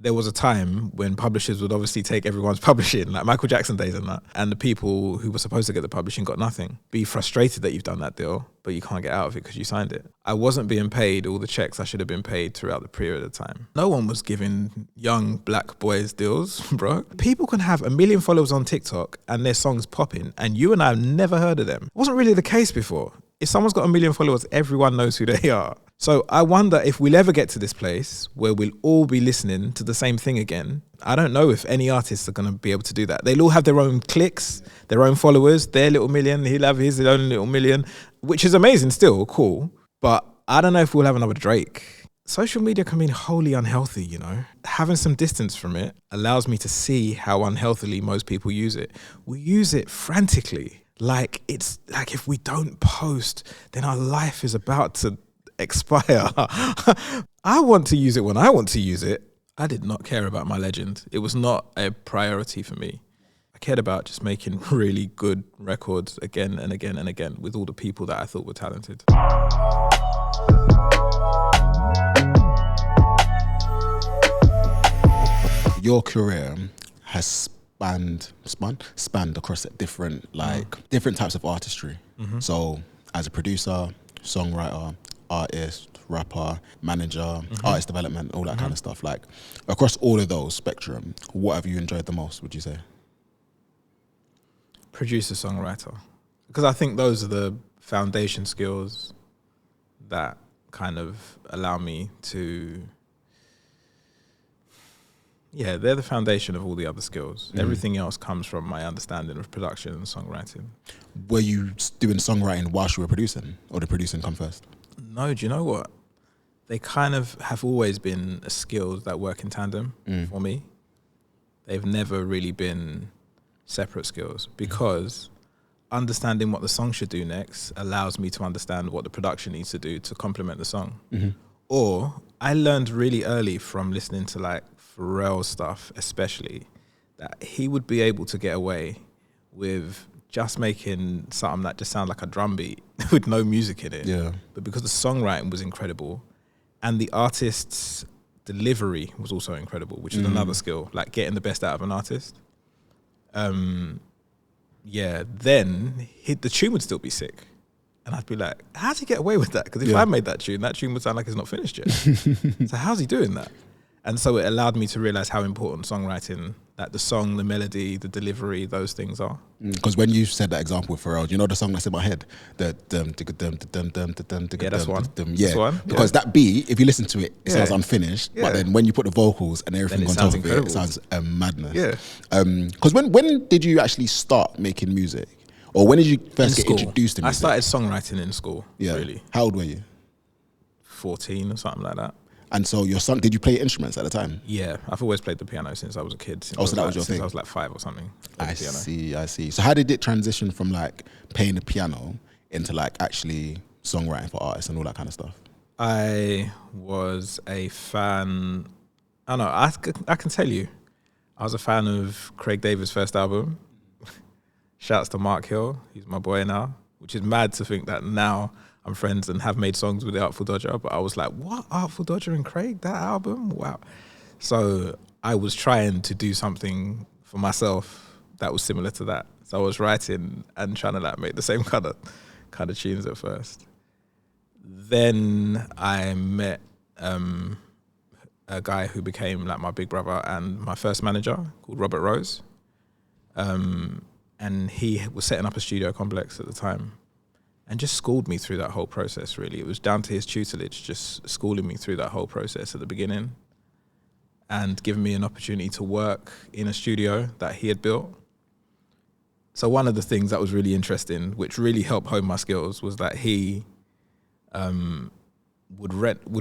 there was a time when publishers would obviously take everyone's publishing, like Michael Jackson days and that, and the people who were supposed to get the publishing got nothing. Be frustrated that you've done that deal, but you can't get out of it because you signed it. I wasn't being paid all the checks I should have been paid throughout the period of time. No one was giving young black boys deals, bro. People can have 1 million followers on TikTok and their songs popping, and you and I have never heard of them. It wasn't really the case before. If someone's got 1 million followers, everyone knows who they are. So I wonder if we'll ever get to this place where we'll all be listening to the same thing again. I don't know if any artists are going to be able to do that. They'll all have their own clicks, their own followers, their little million. He'll have his own little million, which is amazing still, cool. But I don't know if we'll have another Drake. Social media can be wholly unhealthy, you know. Having some distance from it allows me to see how unhealthily most people use it. We use it frantically. Like, it's like if we don't post, then our life is about to expire. I want to use it when I want to use it. I did not care about my legend. It was not a priority for me. I cared about just making really good records again and again and again with all the people that I thought were talented. Your career has spanned across different types of artistry. So as a producer, songwriter, artist, rapper, manager, artist development, all that kind of stuff. Like across all of those spectrum, what have you enjoyed the most, would you say? Producer, songwriter. Because I think those are the foundation skills that kind of allow me to, yeah, they're the foundation of all the other skills. Everything else comes from my understanding of production and songwriting. Were you doing songwriting whilst you were producing, or did producing come first? No, do you know what? They kind of have always been skills that work in tandem for me. They've never really been separate skills, because understanding what the song should do next allows me to understand what the production needs to do to complement the song. Or I learned really early from listening to like Pharrell stuff, especially, that he would be able to get away with just making something that just sounds like a drum beat with no music in it. Yeah. But because the songwriting was incredible and the artist's delivery was also incredible, which is another skill, like getting the best out of an artist. Yeah, then the tune would still be sick. And I'd be like, how'd he get away with that? Because if I made that tune would sound like it's not finished yet. So how's he doing that? And so it allowed me to realize how important songwriting, that the song, the melody, the delivery, those things are. Because when you said that example with Pharrell, you know the song that's in my head? Yeah, that's one. Yeah, that's one. Because that beat, if you listen to it, it sounds unfinished. But then when you put the vocals and everything on top of it, it sounds madness. Yeah. Because when did you actually start making music? Or when did you first get introduced to music? I started songwriting in school, really. How old were you? 14 or something like that. And so did you play instruments at the time? Yeah, I've always played the piano since I was a kid. So that was your thing? Since I was like 5 or something. I see. So how did it transition from like playing the piano into like actually songwriting for artists and all that kind of stuff? I was a fan, I don't know, I can tell you, I was a fan of Craig David's first album. Shouts to Mark Hill, he's my boy now, which is mad to think that now I'm friends and have made songs with the Artful Dodger, but I was like, what? Artful Dodger and Craig, that album? Wow. So I was trying to do something for myself that was similar to that. So I was writing and trying to like make the same kind of tunes at first. Then I met a guy who became like my big brother and my first manager, called Robert Rose. And he was setting up a studio complex at the time and just schooled me through that whole process, really. It was down to his tutelage, just schooling me through that whole process at the beginning and giving me an opportunity to work in a studio that he had built. So one of the things that was really interesting, which really helped hone my skills, was that he would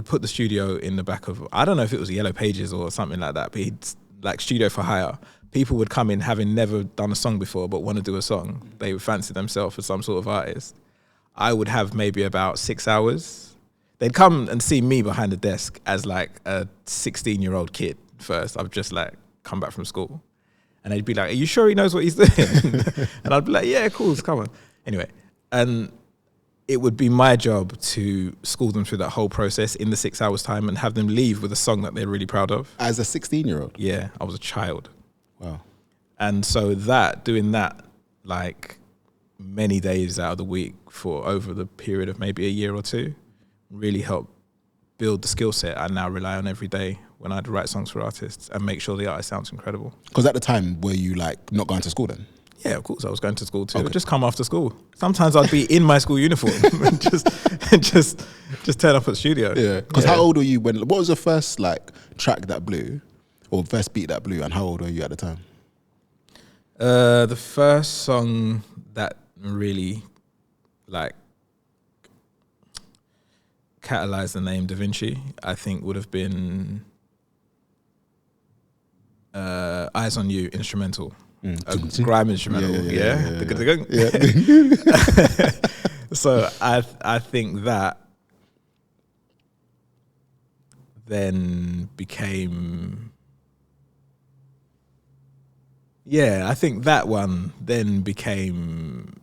put the studio in the back of, I don't know if it was Yellow Pages or something like that, but he'd like studio for hire. People would come in having never done a song before but want to do a song. They would fancy themselves as some sort of artist. I would have maybe about 6 hours. They'd come and see me behind the desk as like a 16-year-old kid first. I've just like come back from school. And they'd be like, are you sure he knows what he's doing? And I'd be like, yeah, cool, come on. Anyway, and it would be my job to school them through that whole process in the 6 hours time and have them leave with a song that they're really proud of. As a 16-year-old? Yeah, I was a child. Wow. And so doing that like many days out of the week for over the period of maybe a year or two really helped build the skill set I now rely on every day when I write songs for artists and make sure the artist sounds incredible. Because at the time, were you like not going to school then? Yeah, of course I was going to school too. Okay. I'd just come after school. Sometimes I'd be in my school uniform and just turn up at the studio. Yeah. Because how old were you what was the first like track that blew or first beat that blew and how old were you at the time? The first song that really like catalyzed the name Davinche, I think would have been Eyes on You instrumental. A grime instrumental, yeah. So I think that then became, I think that one then became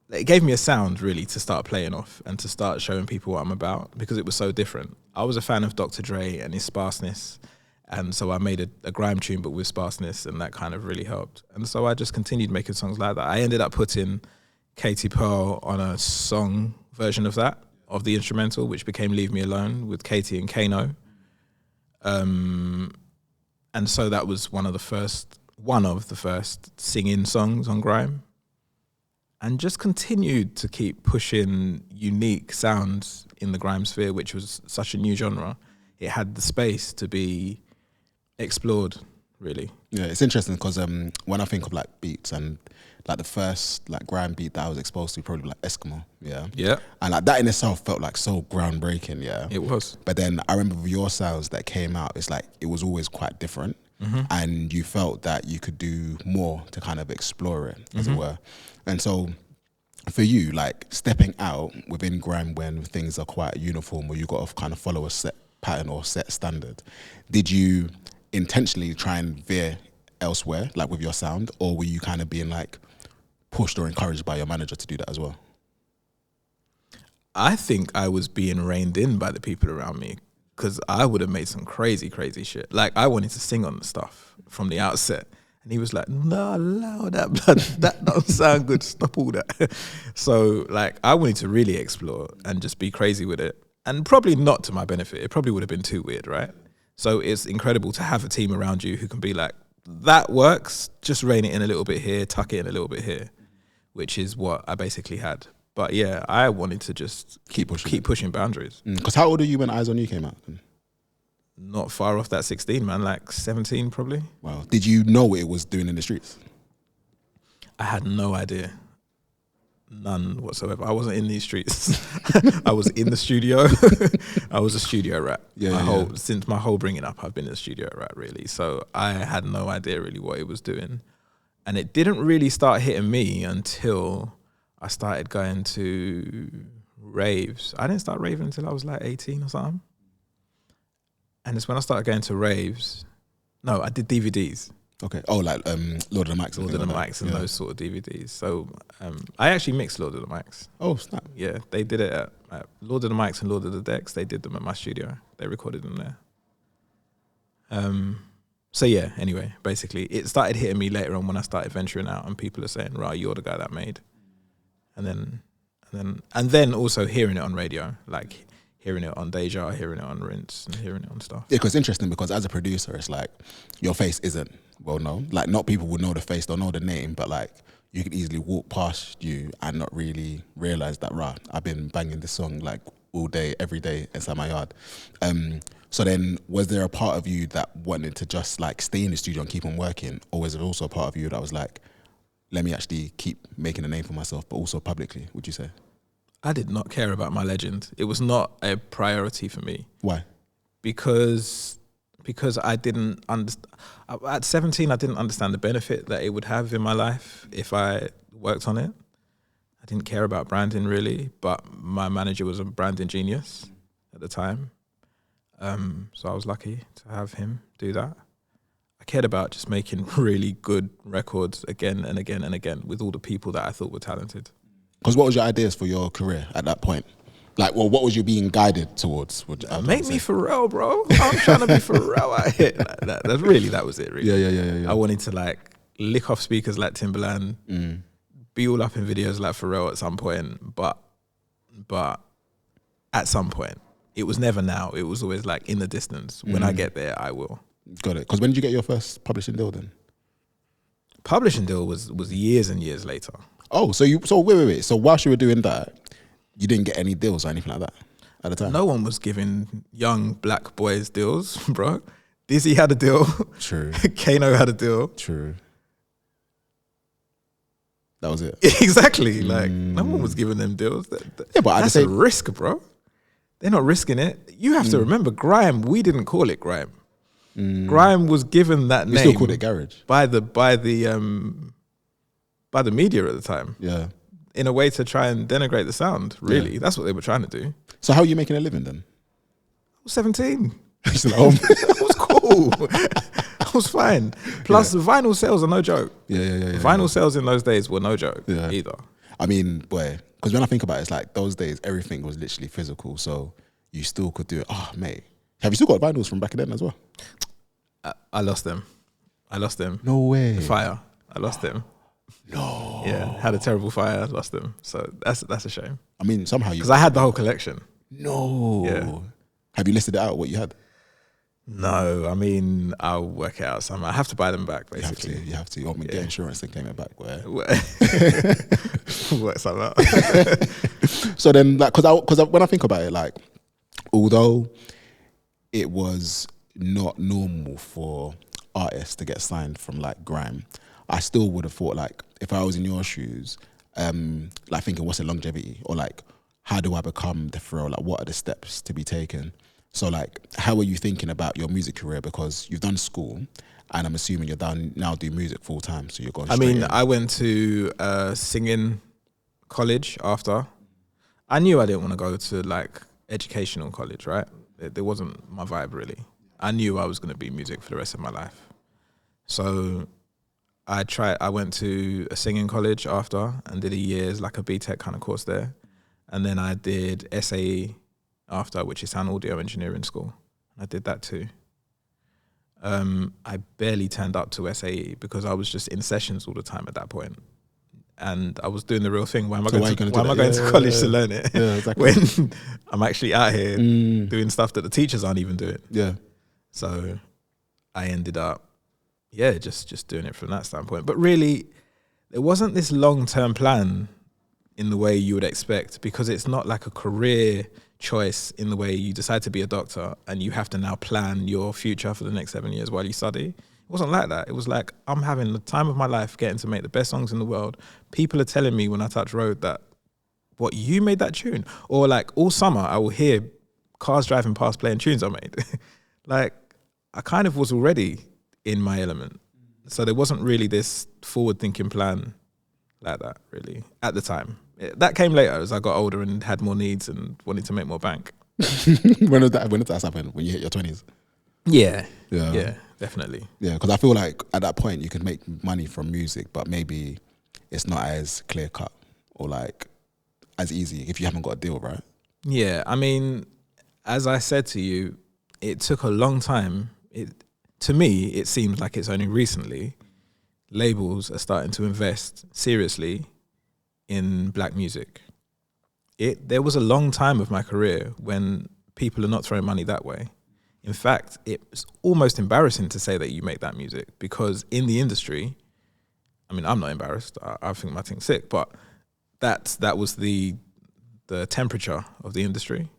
it gave me a sound really to start playing off and to start showing people what I'm about because it was so different. I was a fan of Dr. Dre and his sparseness. And so I made a grime tune, but with sparseness, and that kind of really helped. And so I just continued making songs like that. I ended up putting Katy Pearl on a song version of that, of the instrumental, which became Leave Me Alone with Katy and Kano. And so that was one of the first singing songs on grime. And just continued to keep pushing unique sounds in the grime sphere, which was such a new genre. It had the space to be explored, really. Yeah, it's interesting because when I think of like beats and like the first like grime beat that I was exposed to, probably like Eskimo, yeah, and like that in itself felt like so groundbreaking, yeah, it was. But then I remember with your sounds that came out, it's like it was always quite different, and you felt that you could do more to kind of explore it, as it were. And so for you, like stepping out within grime when things are quite uniform, where you got to kind of follow a set pattern or set standard, did you intentionally try and veer elsewhere, like with your sound, or were you kind of being like pushed or encouraged by your manager to do that as well? I think I was being reined in by the people around me because I would have made some crazy, crazy shit. Like I wanted to sing on the stuff from the outset. And he was like, no, allow that, blood. That don't sound good. Stop all that. So like I wanted to really explore and just be crazy with it. And probably not to my benefit. It probably would have been too weird, right? So it's incredible to have a team around you who can be like, that works, just rein it in a little bit here, tuck it in a little bit here, which is what I basically had. But yeah, I wanted to just keep pushing boundaries. Because how old are you when Eyes on You came out? Not far off that 16, man, like 17 probably. Wow. Did you know what it was doing in the streets? I had no idea. None whatsoever. I wasn't in these streets. I was in the studio. I was a studio rat. Since my whole bringing up, I've been a studio rat, really. So I had no idea really what it was doing. And it didn't really start hitting me until I started going to raves. I didn't start raving until I was like 18 or something. And it's when I started going to raves. No, I did DVDs. Okay. Oh, like Lord of the Mics. Lord of the Mics and those sort of DVDs. So I actually mixed Lord of the Mics. Oh, snap. Yeah, they did it at Lord of the Mics and Lord of the Decks. They did them at my studio. They recorded them there. So yeah, anyway, basically, it started hitting me later on when I started venturing out and people are saying, right, you're the guy that made. And then also hearing it on radio, like hearing it on Deja, hearing it on Rinse, and hearing it on stuff. Yeah, because it's interesting because as a producer, it's like your face isn't well known. Like not people would know the face, they'll know the name, but like you could easily walk past you and not really realize that, right, I've been banging this song like all day, every day inside my yard. So then was there a part of you that wanted to just like stay in the studio and keep on working? Or was there also a part of you that was like, let me actually keep making a name for myself, but also publicly, would you say? I did not care about my legend. It was not a priority for me. Why? Because I didn't understand. At 17, I didn't understand the benefit that it would have in my life if I worked on it. I didn't care about branding really, but my manager was a branding genius at the time. So I was lucky to have him do that. I cared about just making really good records again and again and again with all the people that I thought were talented. Because what was your ideas for your career at that point? Like, well, what was you being guided towards? Make me Pharrell, bro. I'm trying to be Pharrell out here. That was it, really. Yeah. I wanted to like lick off speakers like Timberland, be all up in videos like Pharrell at some point, but at some point. It was never now. It was always like in the distance. When I get there, I will. Got it. Because when did you get your first publishing deal then? Publishing deal was years and years later. Oh, so wait. So whilst you were doing that, you didn't get any deals or anything like that at the time? No one was giving young black boys deals, bro. Dizzy had a deal. True. Kano had a deal. True. That was it. Exactly. Like no one was giving them deals. Yeah, but that's a risk, bro. They're not risking it. You have to remember, grime. We didn't call it grime. Grime was given that name. We still called it garage by the media at the time. Yeah, in a way to try and denigrate the sound. Really, that's what they were trying to do. So how are you making a living then? I was 17. Still at home. I was cool. I was fine. Plus, vinyl sales are no joke. Yeah. Vinyl sales in those days were no joke either. I mean, boy, because when I think about it, it's like those days everything was literally physical, so you still could do it. Oh, mate, have you still got vinyls from back then as well? I lost them. No way. The fire. I lost them. No. Yeah, had a terrible fire. Lost them. So that's a shame. I mean, somehow you. Because I had the whole collection. No. Yeah. Have you listed it out what you had? No, I mean, I'll work it out somehow. I have to buy them back, basically. You have to. You want me to get insurance and claim it back? Where? Work something out. So then, like, because when I think about it, like, although it was not normal for artists to get signed from like grime, I still would have thought, like, if I was in your shoes, like thinking, what's the longevity, or like, how do I become the Pharrell? Like, what are the steps to be taken? So, like, how are you thinking about your music career? Because you've done school, and I'm assuming you're now doing music full time. So you're going. I went to singing college after. I knew I didn't want to go to like educational college, right? It wasn't my vibe really. I knew I was going to be music for the rest of my life. So I went to a singing college after and did a year's like a BTEC kind of course there. And then I did SAE after, which is sound audio engineering school. I did that too. I barely turned up to SAE because I was just in sessions all the time at that point. And I was doing the real thing. Why am I going to college to learn it? Yeah, exactly. When I'm actually out here doing stuff that the teachers aren't even doing. Yeah. So I ended up, just doing it from that standpoint. But really, there wasn't this long-term plan in the way you would expect, because it's not like a career choice in the way you decide to be a doctor and you have to now plan your future for the next 7 years while you study. It wasn't like that. It was like, I'm having the time of my life getting to make the best songs in the world. People are telling me when I touch road that, what, you made that tune? Or like all summer I will hear cars driving past playing tunes I made. Like, I kind of was already in my element. So there wasn't really this forward thinking plan like that really at the time. That came later as I got older and had more needs and wanted to make more bank. When did that happen? When you hit your 20s? Yeah, definitely. Yeah, because I feel like at that point you can make money from music, but maybe it's not as clear cut or like as easy if you haven't got a deal, right? Yeah, I mean, as I said to you, it took a long time. To me, it seems like it's only recently labels are starting to invest seriously in black music. There was a long time of my career when people are not throwing money that way. In fact, it's almost embarrassing to say that you make that music, because in the industry, I mean, I'm not embarrassed. I think my thing's sick, but that was the temperature of the industry.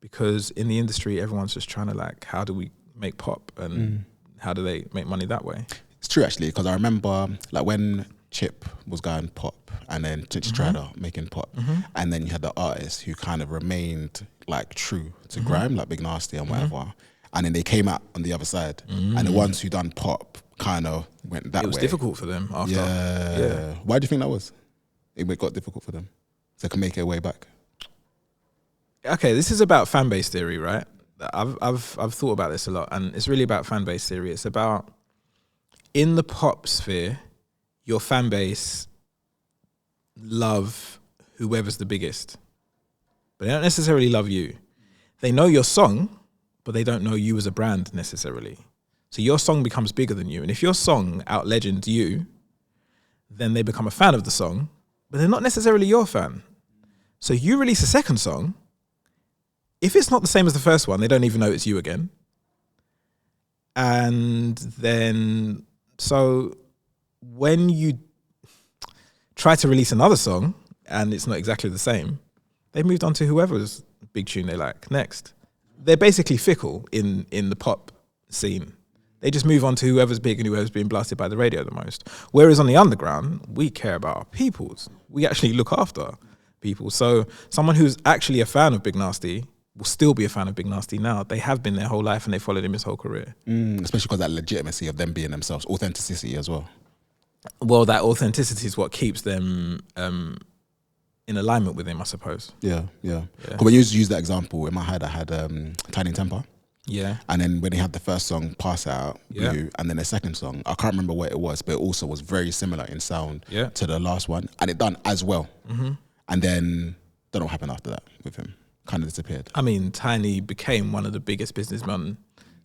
Because in the industry, everyone's just trying to like, how do we make pop and how do they make money that way? It's true actually, because I remember like when Chip was going pop and then Tinchy Strider making pop, and then you had the artists who kind of remained like true to grime, like Big Nasty and whatever, and then they came out on the other side, and the ones who done pop kind of went that way. It was difficult for them after. Yeah. Why do you think that was? It got difficult for them so they can make their way back. Okay, this is about fan base theory, right? I've thought about this a lot, and it's really about fan base theory. It's about, in the pop sphere, your fan base love whoever's the biggest, but they don't necessarily love you. They know your song, but they don't know you as a brand necessarily. So your song becomes bigger than you. And if your song out-legends you, then they become a fan of the song, but they're not necessarily your fan. So you release a second song. If it's not the same as the first one, they don't even know it's you again. And then, so when you try to release another song and it's not exactly the same, they've moved on to whoever's big tune they like next. They're basically fickle in the pop scene. They just move on to whoever's big and whoever's being blasted by the radio the most. Whereas on the underground, we care about our peoples. We actually look after people. So someone who's actually a fan of Big Nasty will still be a fan of Big Nasty now. They have been their whole life and they followed him his whole career. Especially because that legitimacy of them being themselves, authenticity as well. Well, that authenticity is what keeps them in alignment with him, I suppose. Yeah. Because when you use that example, in my head I had Tiny Temper. Yeah. And then when he had the first song, Pass It Out, and then the second song, I can't remember what it was, but it also was very similar in sound to the last one. And it done as well. Mm-hmm. And then, don't know what happened after that with him. Kind of disappeared. I mean, Tiny became one of the biggest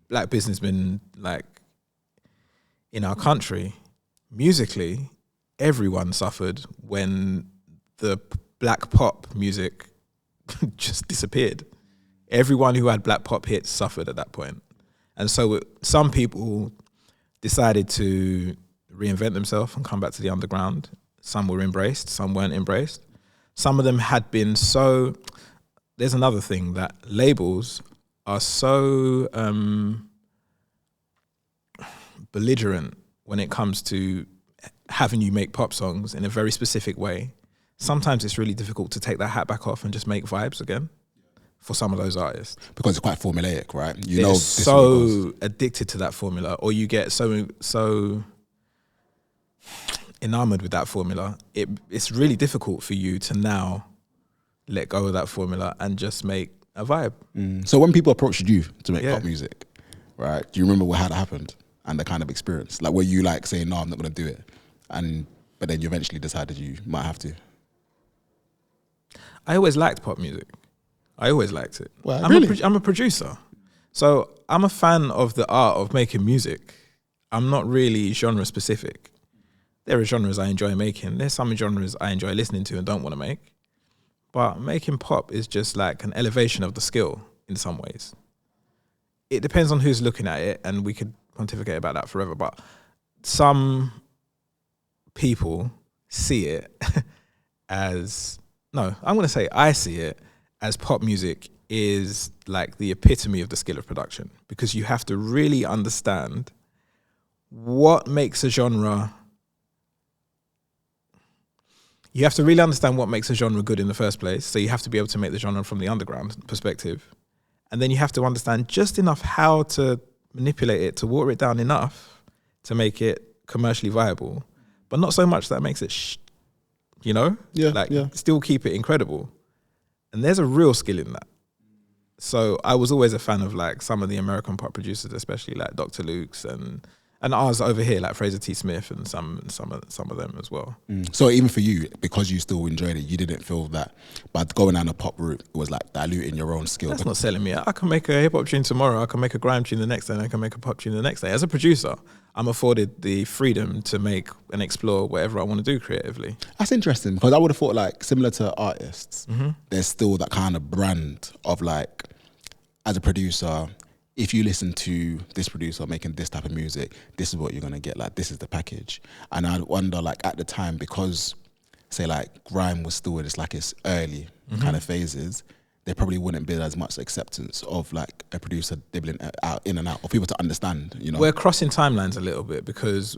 black businessmen, like, in our country. Musically, everyone suffered when the black pop music just disappeared. Everyone who had black pop hits suffered at that point. And so some people decided to reinvent themselves and come back to the underground. Some were embraced, some weren't embraced. Some of them had been so... There's another thing, that labels are so belligerent when it comes to having you make pop songs in a very specific way. Sometimes it's really difficult to take that hat back off and just make vibes again for some of those artists. Because it's quite formulaic, right? They're so addicted to that formula, or you get so enamored with that formula. It's really difficult for you to now let go of that formula and just make a vibe. So when people approached you to make pop music, right, do you remember how that happened and the kind of experience? Like, were you like saying, no, I'm not going to do it? But then you eventually decided you might have to? I always liked pop music. I always liked it. Well, I'm a producer. So I'm a fan of the art of making music. I'm not really genre specific. There are genres I enjoy making. There's some genres I enjoy listening to and don't want to make. But making pop is just like an elevation of the skill in some ways. It depends on who's looking at it, and we could pontificate about that forever. But some people see it as... No, I'm going to say I see it as pop music is like the epitome of the skill of production, because you have to really understand what makes a genre... You have to really understand what makes a genre good in the first place. So you have to be able to make the genre from the underground perspective. And then you have to understand just enough how to manipulate it, to water it down enough to make it commercially viable, but not so much that makes it still keep it incredible. And there's a real skill in that. So I was always a fan of like some of the American pop producers, especially like Dr. Luke's and ours over here, like Fraser T. Smith and some of them as well. So even for you, because you still enjoyed it, you didn't feel that by going down the pop route, it was like diluting your own skill? That's not selling me. I can make a hip hop tune tomorrow, I can make a grime tune the next day, and I can make a pop tune the next day. As a producer, I'm afforded the freedom to make and explore whatever I want to do creatively. That's interesting, because I would have thought like similar to artists, there's still that kind of brand of like, as a producer, if you listen to this producer making this type of music, this is what you're going to get. Like, this is the package. And I wonder, like, at the time, because, say, like, grime was still in its early kind of phases, there probably wouldn't be as much acceptance of, like, a producer dibbling out, in and out, or people to understand, you know? We're crossing timelines a little bit, because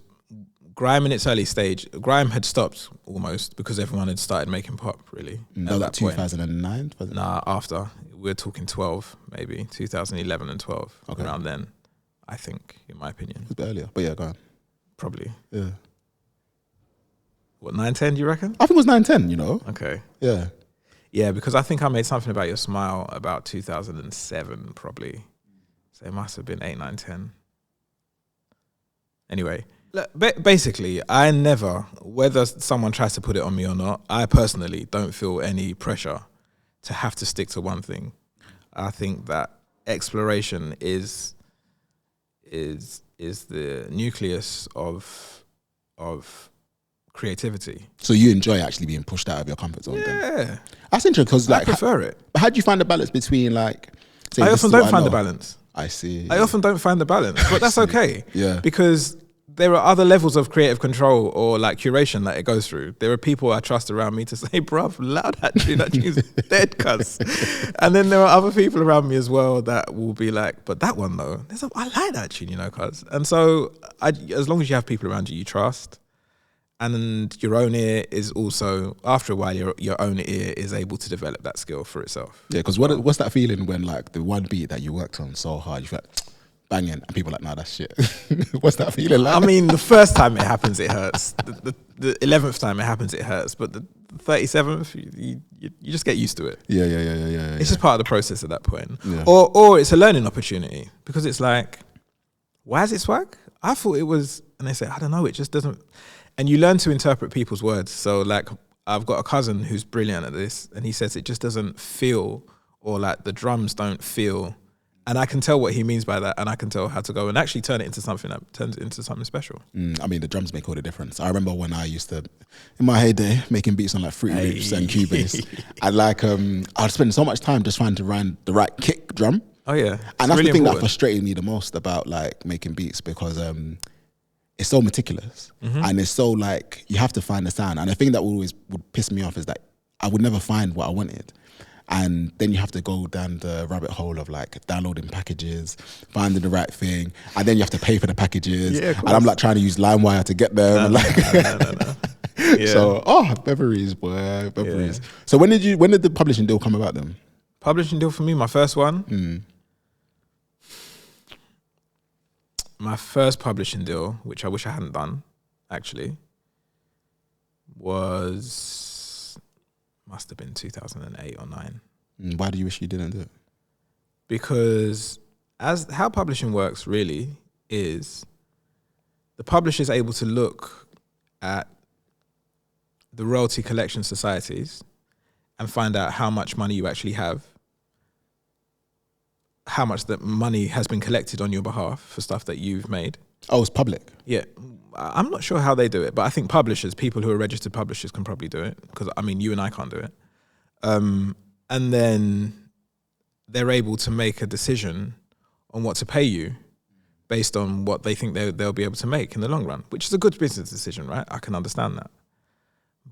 grime in its early stage, grime had stopped almost because everyone had started making pop, really. That was like 2009? Nah, after. We're talking 12, maybe 2011 and 12, around then, I think, in my opinion. It was a bit earlier, but yeah, go on. Probably. Yeah. What, 9, 10, do you reckon? I think it was 9, 10, you know? Okay. Yeah. Yeah, because I think I made Something About Your Smile about 2007, probably. So it must have been 8, 9, 10. Anyway. Basically, I never, whether someone tries to put it on me or not, I personally don't feel any pressure to have to stick to one thing. I think that exploration is the nucleus of creativity. So you enjoy actually being pushed out of your comfort zone? Yeah, then? That's interesting because like I prefer it. How do you find the balance between like? I often don't find the balance. I see. I often don't find the balance, but that's okay. Yeah. Because there are other levels of creative control or like curation that it goes through. There are people I trust around me to say, bruv, loud that tune's dead, cuz. And then there are other people around me as well that will be like, but that one though, I like that tune, you know, cuz. And so as long as you have people around you trust, and your own ear is also, after a while, your own ear is able to develop that skill for itself. Yeah, because what's that feeling when like the one beat that you worked on so hard, you feel like banging, and people are like, nah, that's shit. What's that feeling like? I mean, the first time it happens, it hurts. The 11th time it happens, it hurts. But the 37th, you just get used to it. Yeah. It's just part of the process at that point. Yeah. Or it's a learning opportunity because it's like, why is it swag? I thought it was, and they say, I don't know, it just doesn't. And you learn to interpret people's words. So like, I've got a cousin who's brilliant at this, and he says it just doesn't feel, or like the drums don't feel. And I can tell what he means by that, and I can tell how to go and actually turn it into something that turns it into something special. I mean, the drums make all the difference. I remember when I used to, in my heyday, making beats on like Fruity Loops and Cubase, and like I'd spend so much time just trying to find the right kick drum. Oh yeah, and that's really the thing that frustrated me the most about like making beats, because it's so meticulous and it's so like you have to find the sound. And the thing that always would piss me off is that I would never find what I wanted. And then you have to go down the rabbit hole of like downloading packages, finding the right thing, and then you have to pay for the packages. Yeah, and I'm like trying to use LimeWire to get them. No. Yeah. So, memories, boy, memories. Yeah. So when did the publishing deal come about then? Publishing deal for me, my first one. My first publishing deal, which I wish I hadn't done, actually, must have been 2008 or 9. Why do you wish you didn't do it? Because how publishing works really is the publisher is able to look at the royalty collection societies and find out how much money you actually have, how much that money has been collected on your behalf for stuff that you've made. Oh, it's public? Yeah. I'm not sure how they do it, but I think people who are registered publishers can probably do it, because I mean, you and I can't do it. And then they're able to make a decision on what to pay you based on what they think they'll be able to make in the long run, which is a good business decision, right? I can understand that.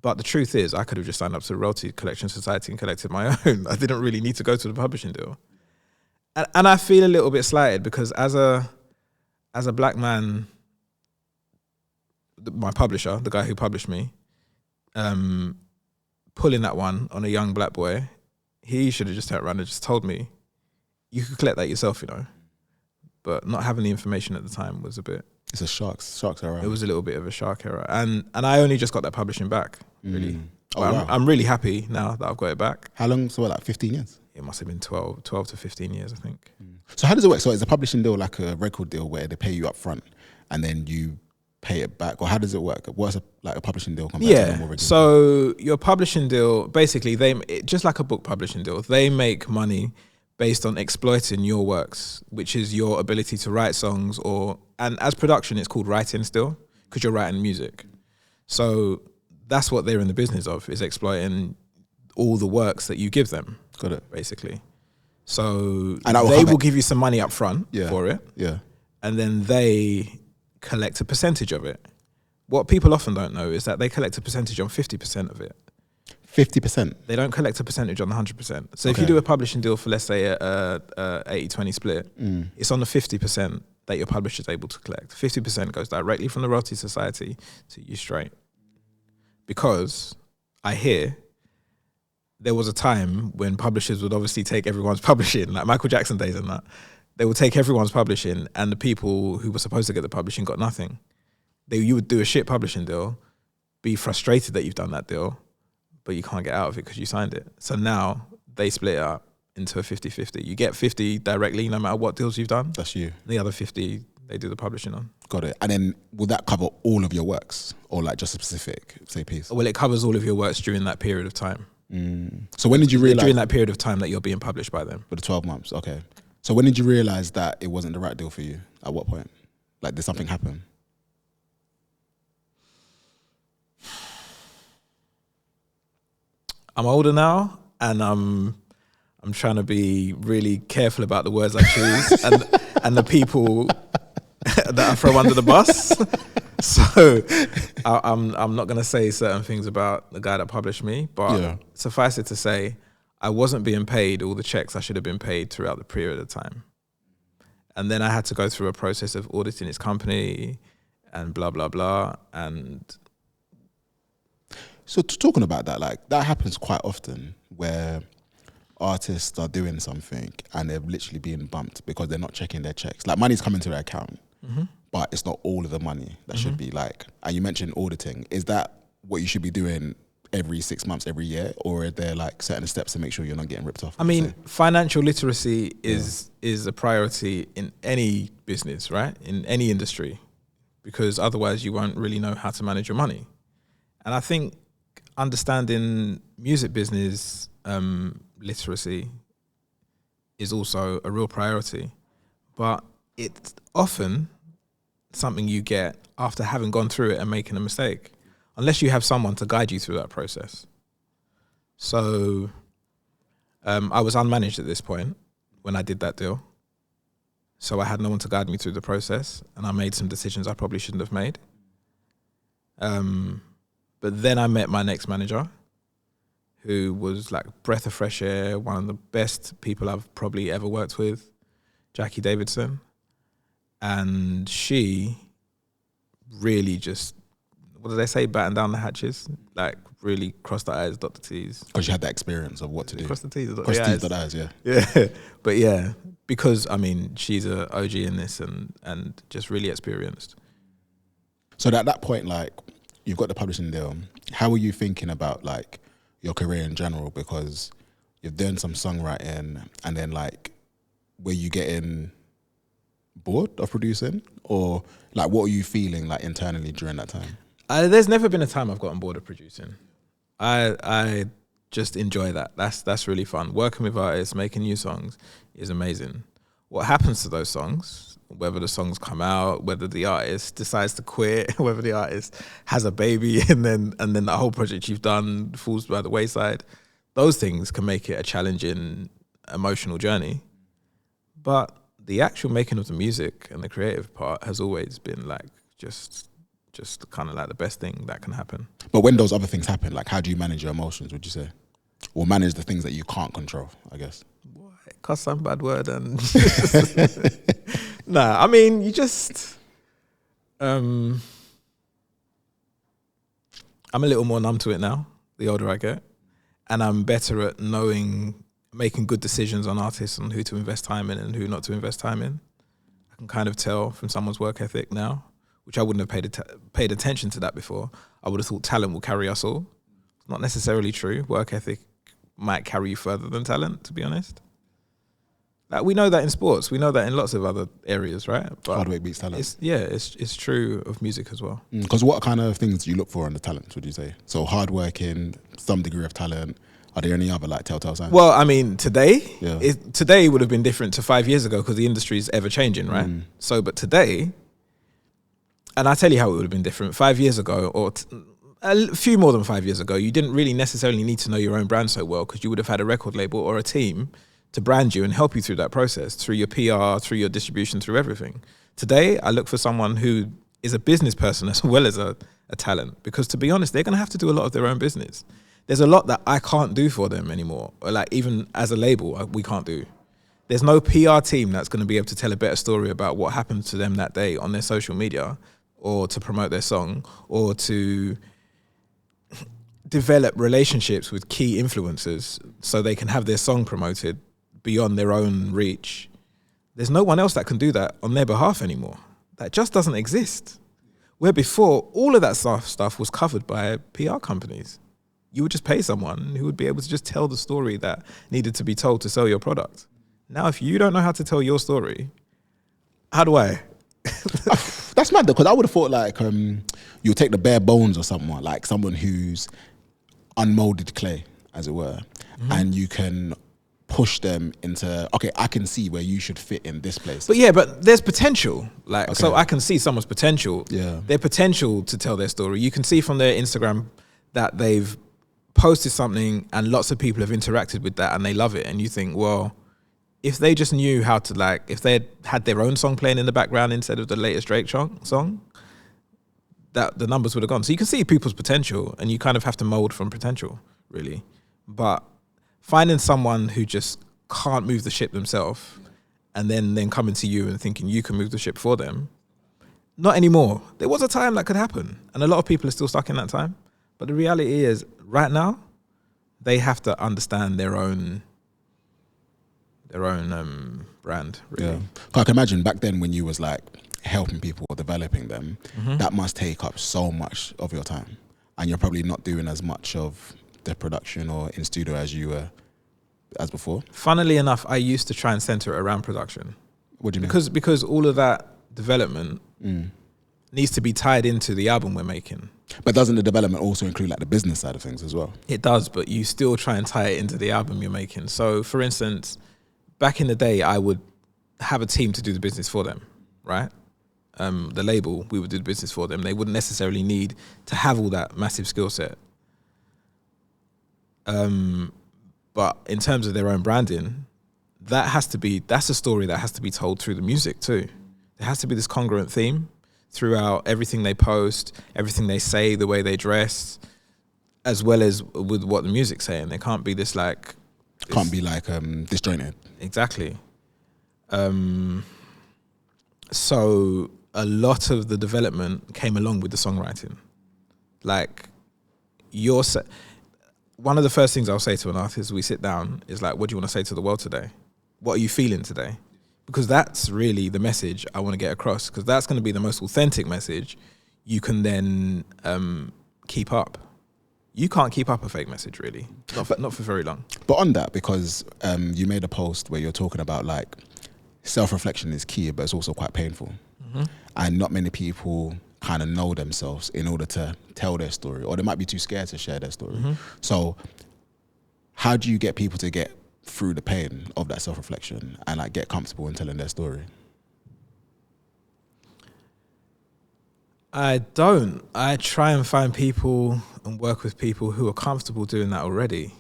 But the truth is, I could have just signed up to the Royalty Collection Society and collected my own. I didn't really need to go to the publishing deal. And I feel a little bit slighted, because as a black man, my publisher, the guy who published me, pulling that one on a young black boy, he should have just turned around and just told me, you could collect that yourself, you know. But not having the information at the time was a bit... It's a sharks error. It was a little bit of a shark error. And I only just got that publishing back, really. Wow. I'm really happy now that I've got it back. How long? So like 15 years? It must have been 12 to 15 years, I think. So how does it work? So is a publishing deal like a record deal where they pay you up front and then you pay it back? Or how does it work? What's a publishing deal compared to a more regular so your publishing deal, basically, just like a book publishing deal, they make money based on exploiting your works, which is your ability to write songs, and as production, it's called writing still, because you're writing music. So that's what they're in the business of, is exploiting all the works that you give them. Got it. Basically. So they will give you some money up front for it. Yeah. And then they collect a percentage of it. What people often don't know is that they collect a percentage on 50% of it. 50%? They don't collect a percentage on the 100%. So if you do a publishing deal for, let's say, a 80-20 split, it's on the 50% that your publisher is able to collect. 50% goes directly from the Royalty Society to you straight. Because I hear there was a time when publishers would obviously take everyone's publishing, like Michael Jackson days and that. They would take everyone's publishing, and the people who were supposed to get the publishing got nothing. You would do a shit publishing deal, be frustrated that you've done that deal, but you can't get out of it because you signed it. So now they split it up into a 50-50. You get 50 directly no matter what deals you've done. That's you. The other 50, they do the publishing on. Got it. And then will that cover all of your works or like just a specific, say, piece? Well, it covers all of your works during that period of time. So when did you realize? During that period of time that you're being published by them. For the 12 months, okay. So when did you realize that it wasn't the right deal for you? At what point? Like, did something happen? I'm older now, and I'm trying to be really careful about the words I choose and the people that I throw under the bus. So I'm not going to say certain things about the guy that published me, but suffice it to say, I wasn't being paid all the checks I should have been paid throughout the period of time. And then I had to go through a process of auditing his company and blah, blah, blah. And so talking about that, like that happens quite often where artists are doing something and they're literally being bumped because they're not checking their checks. Like money's coming to their account, but it's not all of the money that should be like, and you mentioned auditing. Is that what you should be doing every 6 months, every year? Or are there like certain steps to make sure you're not getting ripped off? I mean, financial literacy is a priority in any business, right? In any industry, because otherwise you won't really know how to manage your money. And I think understanding music business literacy is also a real priority, but it's often something you get after having gone through it and making a mistake, unless you have someone to guide you through that process. So I was unmanaged at this point when I did that deal. So I had no one to guide me through the process, and I made some decisions I probably shouldn't have made. But then I met my next manager, who was like breath of fresh air, one of the best people I've probably ever worked with, Jackie Davidson. And she really just, what do they say, batten down the hatches? Like really cross the I's, dot the T's. Because you had that experience of what to do. Cross the T's, dot Cross the T's, I's. dot I's, yeah. Yeah, but yeah, because I mean, she's a OG in this and just really experienced. So at that point, like, you've got the publishing deal. How are you thinking about like your career in general? Because you've done some songwriting, and then like, were you getting bored of producing, or like what are you feeling like internally during that time? There's never been a time I've gotten bored of producing. I just enjoy that. That's really fun. Working with artists, making new songs is amazing. What happens to those songs, whether the songs come out, whether the artist decides to quit, whether the artist has a baby and then the whole project you've done falls by the wayside, those things can make it a challenging emotional journey. But the actual making of the music and the creative part has always been like just kind of like the best thing that can happen. But when those other things happen, like how do you manage your emotions, would you say? Or manage the things that you can't control, I guess? Boy, cuss some bad word and... Nah, I mean, you just... I'm a little more numb to it now, the older I get. And I'm better at making good decisions on artists and who to invest time in and who not to invest time in. I can kind of tell from someone's work ethic now, which I wouldn't have paid attention to that before. I would have thought talent will carry us all. It's not necessarily true. Work ethic might carry you further than talent, to be honest. Like, we know that in sports. We know that in lots of other areas, right? But hard work beats talent. It's true of music as well. Because what kind of things do you look for in the talent, would you say? So hard working, some degree of talent. Are there any other like telltale signs? Well, I mean, today would have been different to 5 years ago because the industry is ever changing, right? So, but today, and I tell you how it would have been different. 5 years ago, or a few more than 5 years ago, you didn't really necessarily need to know your own brand so well because you would have had a record label or a team to brand you and help you through that process, through your PR, through your distribution, through everything. Today, I look for someone who is a business person as well as a talent, because to be honest, they're going to have to do a lot of their own business. There's a lot that I can't do for them anymore, or like even as a label, we can't do. There's no PR team that's going to be able to tell a better story about what happened to them that day on their social media, or to promote their song, or to develop relationships with key influencers so they can have their song promoted beyond their own reach. There's no one else that can do that on their behalf anymore. That just doesn't exist. Where before, all of that stuff was covered by PR companies. You would just pay someone who would be able to just tell the story that needed to be told to sell your product. Now, if you don't know how to tell your story, how do I? That's mad though, because I would have thought like you'll take the bare bones of someone, like someone who's unmolded clay, as it were, and you can push them into, okay, I can see where you should fit in this place. But yeah, but there's potential. Like, so I can see someone's potential. Yeah. Their potential to tell their story. You can see from their Instagram that they've posted something and lots of people have interacted with that and they love it. And you think, well, if they just knew how to, like, if they had their own song playing in the background instead of the latest Drake song, that the numbers would have gone. So you can see people's potential and you kind of have to mold from potential, really. But finding someone who just can't move the ship themselves and then coming to you and thinking you can move the ship for them, not anymore. There was a time that could happen and a lot of people are still stuck in that time. But the reality is right now, they have to understand their own brand, really. Yeah. I can imagine back then when you was like helping people or developing them, that must take up so much of your time. And you're probably not doing as much of the production or in studio as you were as before. Funnily enough, I used to try and center it around production. What do you mean? Because all of that development needs to be tied into the album we're making. But doesn't the development also include like the business side of things as well? It does, but you still try and tie it into the album you're making. So for instance, back in the day, I would have a team to do the business for them, right? The label, we would do the business for them. They wouldn't necessarily need to have all that massive skill set. But in terms of their own branding, that's a story that has to be told through the music too. There has to be this congruent theme throughout everything they post, everything they say, the way they dress, as well as with what the music's saying. There can't be this like... Can't be like disjointed. Exactly. So a lot of the development came along with the songwriting. Like, one of the first things I'll say to an artist, we sit down, is like, what do you want to say to the world today? What are you feeling today? Because that's really the message I want to get across, because that's going to be the most authentic message you can then keep up. You can't keep up a fake message, really. Not for very long. But on that, because you made a post where you're talking about like self-reflection is key, but it's also quite painful. And not many people kind of know themselves in order to tell their story, or they might be too scared to share their story. So how do you get people to get through the pain of that self-reflection and like get comfortable in telling their story? I don't. I try and find people and work with people who are comfortable doing that already.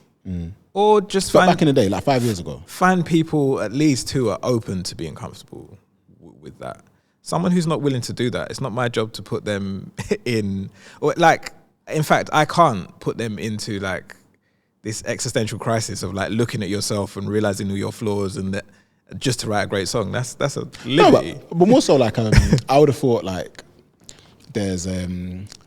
Or just But back in the day, like 5 years ago. Find people at least who are open to being comfortable with that. Someone who's not willing to do that, it's not my job to put them in, or like, in fact, I can't put them into like this existential crisis of like looking at yourself and realizing all your flaws and that just to write a great song. That's a liberty. No, but more so like I would have thought like there's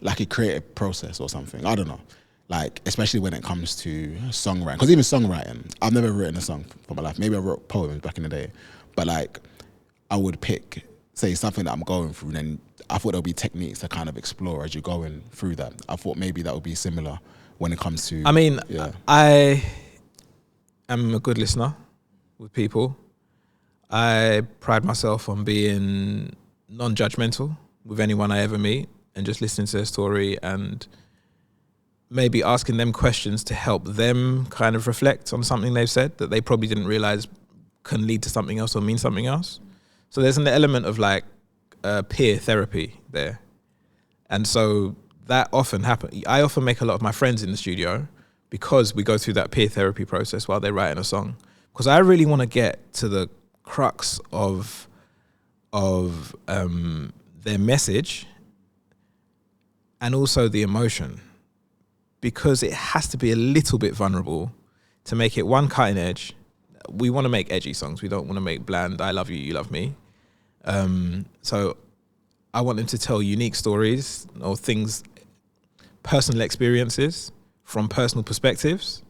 like a creative process or something. I don't know. Like, especially when it comes to songwriting. Because even songwriting, I've never written a song for my life. Maybe I wrote poems back in the day. But like, I would pick, say, something that I'm going through, and then I thought there would be techniques to kind of explore as you're going through that. I thought maybe that would be similar when it comes to... I mean, yeah. I am a good listener with people. I pride myself on being non-judgmental with anyone I ever meet and just listening to their story and maybe asking them questions to help them kind of reflect on something they've said that they probably didn't realize can lead to something else or mean something else. So there's an element of like peer therapy there. And so that often happens. I often make a lot of my friends in the studio because we go through that peer therapy process while they're writing a song. Because I really want to get to the crux of their message and also the emotion. Because it has to be a little bit vulnerable to make it one cutting edge. We want to make edgy songs. We don't want to make bland, I love you, you love me. So I want them to tell unique stories or things, personal experiences from personal perspectives.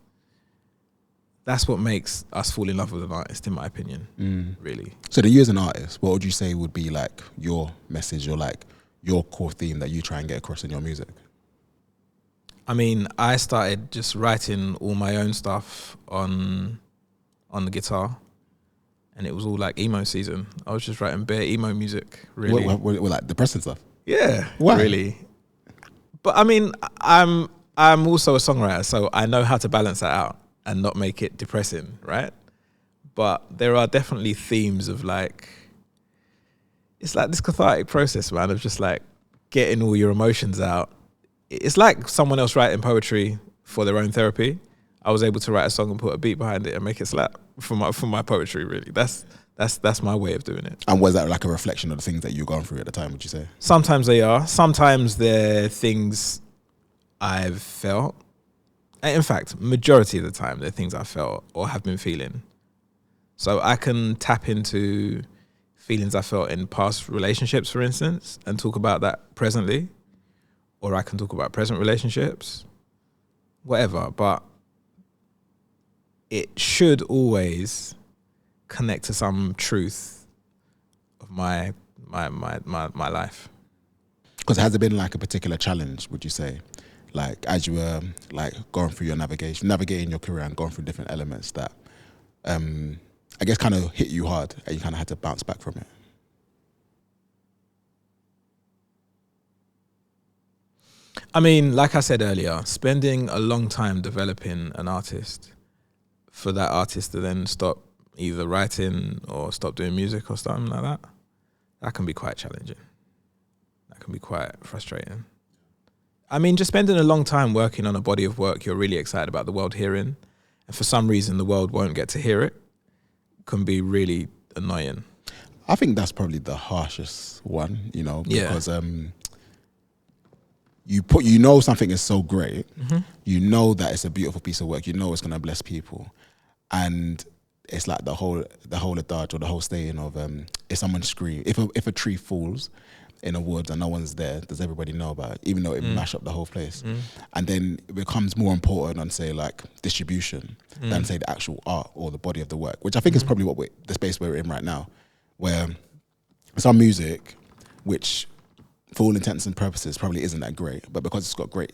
That's what makes us fall in love with an artist, in my opinion, really. So to you as an artist, what would you say would be like your message or like your core theme that you try and get across in your music? I mean, I started just writing all my own stuff on the guitar, and it was all like emo season. I was just writing bare emo music, really. What, like depressing stuff? Yeah, Why? really. But I mean, I'm also a songwriter, so I know how to balance that out and not make it depressing, right? But there are definitely themes of like, it's like this cathartic process, man, of just like getting all your emotions out. It's like someone else writing poetry for their own therapy. I was able to write a song and put a beat behind it and make it slap for my poetry, really. That's my way of doing it. And was that like a reflection of the things that you were going through at the time, would you say? Sometimes they are. Sometimes they're things I've felt. And in fact, majority of the time, they're things I felt or have been feeling. So I can tap into feelings I felt in past relationships, for instance, and talk about that presently. Or I can talk about present relationships, whatever. But it should always connect to some truth of my life. Because has there been like a particular challenge, would you say? Like as you were like going through your navigating your career and going through different elements that I guess kind of hit you hard and you kind of had to bounce back from it? I mean, like I said earlier, spending a long time developing an artist, for that artist to then stop either writing or stop doing music or something like that, that can be quite challenging. That can be quite frustrating. I mean, just spending a long time working on a body of work you're really excited about the world hearing, and for some reason the world won't get to hear it, can be really annoying. I think that's probably the harshest one, you know, because you know something is so great, you know that it's a beautiful piece of work, you know it's going to bless people, and it's like the whole adage or the whole saying of if someone scream, if a tree falls in a woods and no one's there, does everybody know about it, even though it mash up the whole place? And then it becomes more important on say like distribution than say the actual art or the body of the work, which I think is probably what the space we're in right now, where some music, which for all intents and purposes probably isn't that great, but because it's got great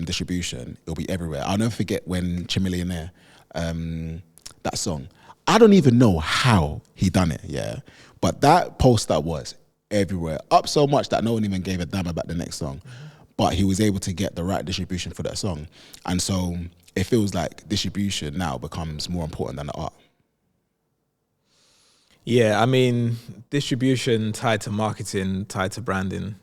distribution, it'll be everywhere. I'll never forget when Chimillionaire, that song, I don't even know how he done it, yeah, but that poster was everywhere, up so much that no one even gave a damn about the next song, but he was able to get the right distribution for that song. And so it feels like distribution now becomes more important than the art. Yeah, I mean, distribution tied to marketing, tied to branding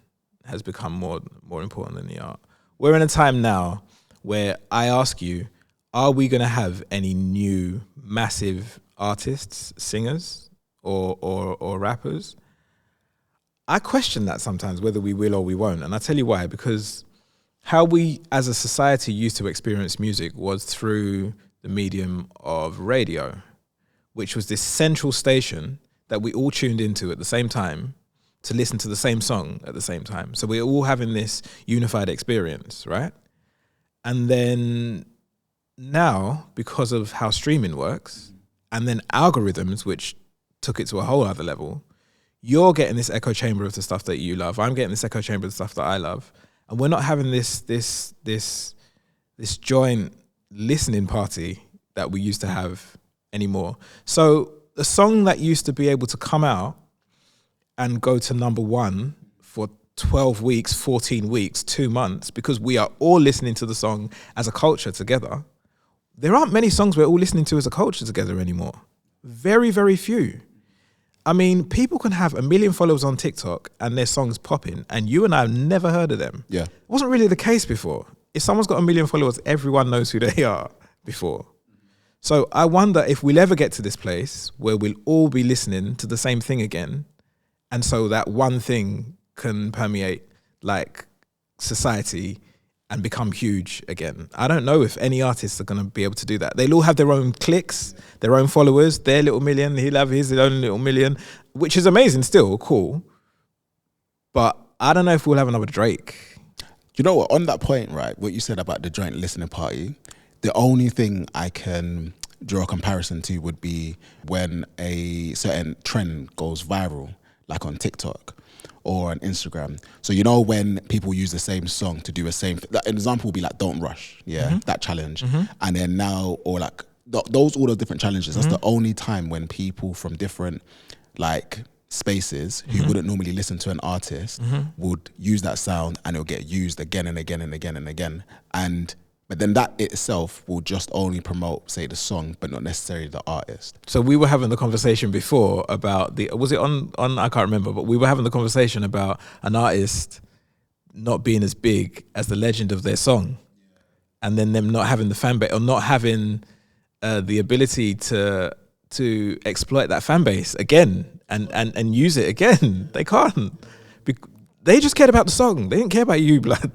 has become more important than the art. We're in a time now where I ask you, are we going to have any new massive artists, singers, or rappers? I question that sometimes, whether we will or we won't. And I'll tell you why, because how we as a society used to experience music was through the medium of radio, which was this central station that we all tuned into at the same time to listen to the same song at the same time. So we're all having this unified experience, right? And then now, because of how streaming works, and then algorithms, which took it to a whole other level, you're getting this echo chamber of the stuff that you love. I'm getting this echo chamber of the stuff that I love. And we're not having this joint listening party that we used to have anymore. So a song that used to be able to come out and go to number one for 12 weeks, 14 weeks, 2 months, because we are all listening to the song as a culture together. There aren't many songs we're all listening to as a culture together anymore. Very, very few. I mean, people can have 1 million followers on TikTok and their songs popping, and you and I have never heard of them. Yeah. It wasn't really the case before. If someone's got 1 million followers, everyone knows who they are before. So I wonder if we'll ever get to this place where we'll all be listening to the same thing again, and so that one thing can permeate like society and become huge again. I don't know if any artists are going to be able to do that. They'll all have their own clicks, their own followers, their little million, he'll have his own little million, which is amazing still, cool. But I don't know if we'll have another Drake. You know what, on that point, right, what you said about the joint listening party, the only thing I can draw a comparison to would be when a certain trend goes viral, like on TikTok or on Instagram. So you know when people use the same song to do the same thing, an example would be like Don't Rush, that challenge. And then now, or like those all the different challenges. That's the only time when people from different like spaces who wouldn't normally listen to an artist would use that sound, and it'll get used again and again and again and again. But then that itself will just only promote, say, the song, but not necessarily the artist. So we were having the conversation before about was it on I can't remember, but we were having the conversation about an artist not being as big as the legend of their song, and then them not having the fan base or not having the ability to exploit that fan base again and use it again. They can't. They just cared about the song. They didn't care about you, blood.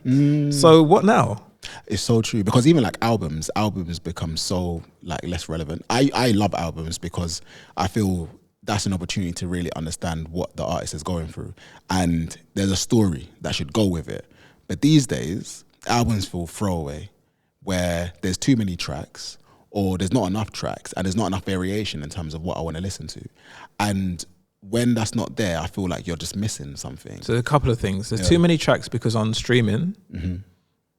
So what now? It's so true, because even like albums become so like less relevant. I love albums because I feel that's an opportunity to really understand what the artist is going through, and there's a story that should go with it. But these days, albums feel throwaway, where there's too many tracks, or there's not enough tracks, and there's not enough variation in terms of what I want to listen to. And when that's not there, I feel like you're just missing something. So a couple of things. There's too many tracks because on streaming,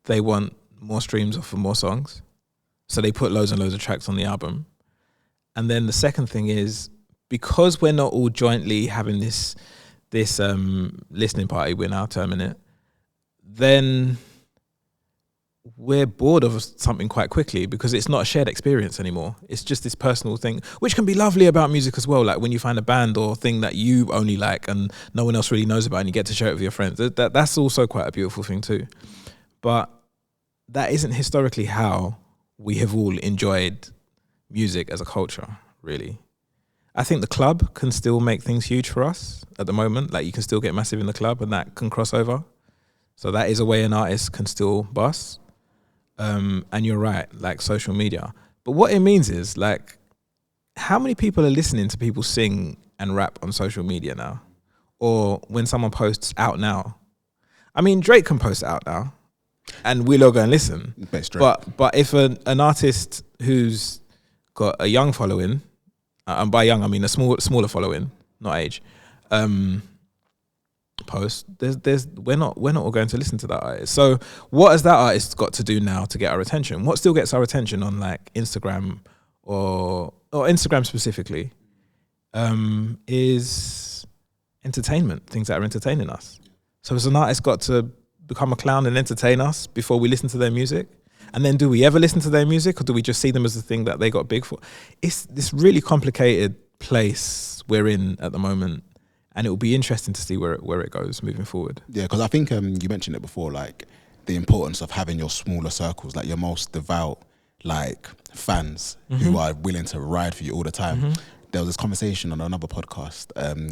they want more streams for more songs. So they put loads and loads of tracks on the album. And then the second thing is, because we're not all jointly having this listening party, we're now terming it, then we're bored of something quite quickly, because it's not a shared experience anymore. It's just this personal thing, which can be lovely about music as well. Like when you find a band or thing that you only like and no one else really knows about, and you get to share it with your friends. That's also quite a beautiful thing too. But that isn't historically how we have all enjoyed music as a culture, really. I think the club can still make things huge for us at the moment. Like you can still get massive in the club, and that can cross over. So that is a way an artist can still bust. And you're right, like social media. But what it means is, like, how many people are listening to people sing and rap on social media now? Or when someone posts Out Now. I mean, Drake can post Out Now, and we'll all go and listen. But if an artist who's got a young following, and by young I mean a smaller following, not age, post, we're not all going to listen to that artist. So what has that artist got to do now to get our attention? What still gets our attention on like Instagram or Instagram specifically is entertainment, things that are entertaining us. So has an artist got to become a clown and entertain us before we listen to their music? And then do we ever listen to their music, or do we just see them as the thing that they got big for? It's this really complicated place we're in at the moment. And it will be interesting to see where it goes moving forward. Yeah, because I think you mentioned it before, like the importance of having your smaller circles, like your most devout like fans who are willing to ride for you all the time. There was this conversation on another podcast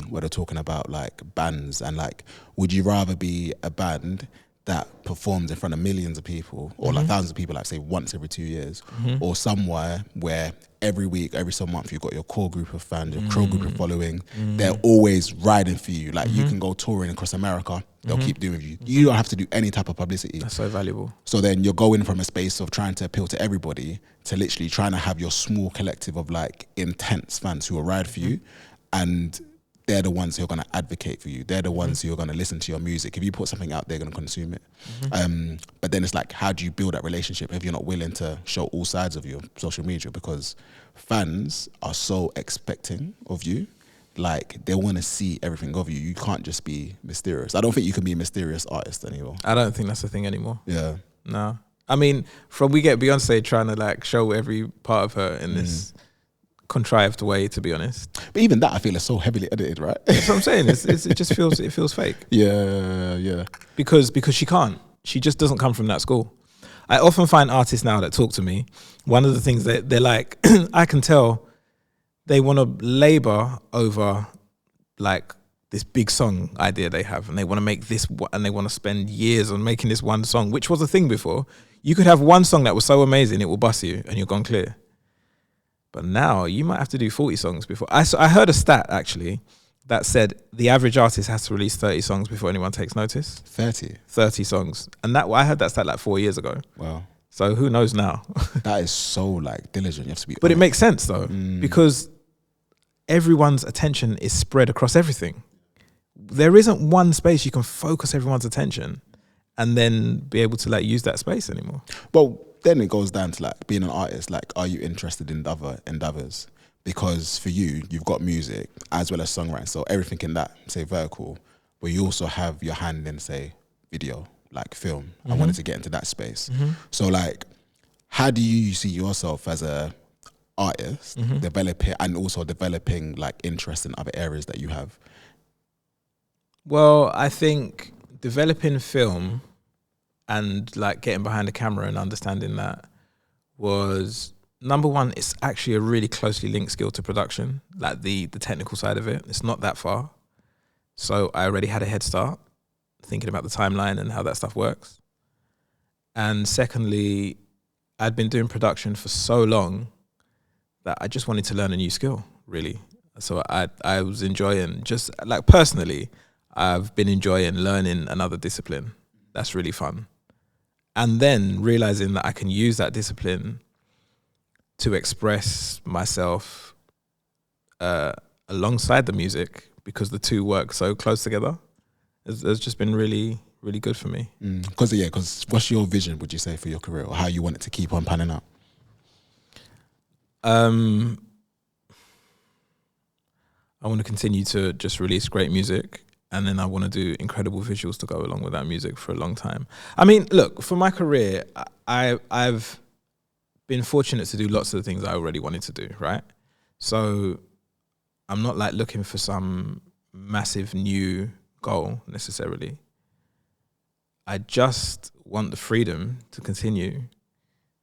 where they're talking about like bands, and like, would you rather be a band that performs in front of millions of people, or like thousands of people, like say once every 2 years, or somewhere where every week, every so month, you've got your core group of fans, your core group of following. They're always riding for you. Like you can go touring across America, they'll keep doing with you. You don't have to do any type of publicity. That's so valuable. So then you're going from a space of trying to appeal to everybody to literally trying to have your small collective of like intense fans who will ride for you, and they're the ones who are going to advocate for you. They're the ones who are going to listen to your music. If you put something out, they're going to consume it. But then it's like, how do you build that relationship if you're not willing to show all sides of your social media? Because fans are so expecting of you. Like, they want to see everything of you. You can't just be mysterious. I don't think you can be a mysterious artist anymore. I don't think that's the thing anymore. Yeah. No. I mean, we get Beyonce trying to like show every part of her in this contrived way, to be honest. But even that, I feel, is so heavily edited, right? That's what I'm saying. It just feels fake. Yeah. Because she can't. She just doesn't come from that school. I often find artists now that talk to me, one of the things that they're like, I can tell they want to labor over like this big song idea they have, and they want to make this, and they want to spend years on making this one song, which was a thing before. You could have one song that was so amazing, it will bust you and you're gone clear. But now you might have to do 40 songs before. I heard a stat actually that said the average artist has to release 30 songs before anyone takes notice. 30 songs. And that I heard that stat like 4 years ago. Wow. So who knows now? That is so like diligent. You have to be. But it makes sense though, because everyone's attention is spread across everything. There isn't one space you can focus everyone's attention and then be able to like use that space anymore. Well, then it goes down to like being an artist. Like, are you interested in other endeavors? Because for you, you've got music as well as songwriting, so everything in that, say, vertical, but you also have your hand in, say, video, like film. I wanted to get into that space. So like, how do you see yourself as a artist developing and also developing like interest in other areas that you have? Well, I think developing film and like getting behind the camera and understanding that was, number one, it's actually a really closely linked skill to production, like the technical side of it. It's not that far. So I already had a head start thinking about the timeline and how that stuff works. And secondly, I'd been doing production for so long that I just wanted to learn a new skill, really. So I was enjoying, just like personally, I've been enjoying learning another discipline. That's really fun. And then realizing that I can use that discipline to express myself alongside the music, because the two work so close together, has just been really, really good for me. Because what's your vision, would you say, for your career, or how you want it to keep on panning out? I want to continue to just release great music, and then I want to do incredible visuals to go along with that music for a long time. I mean, look, for my career, I've been fortunate to do lots of the things I already wanted to do, right? So I'm not like looking for some massive new goal necessarily. I just want the freedom to continue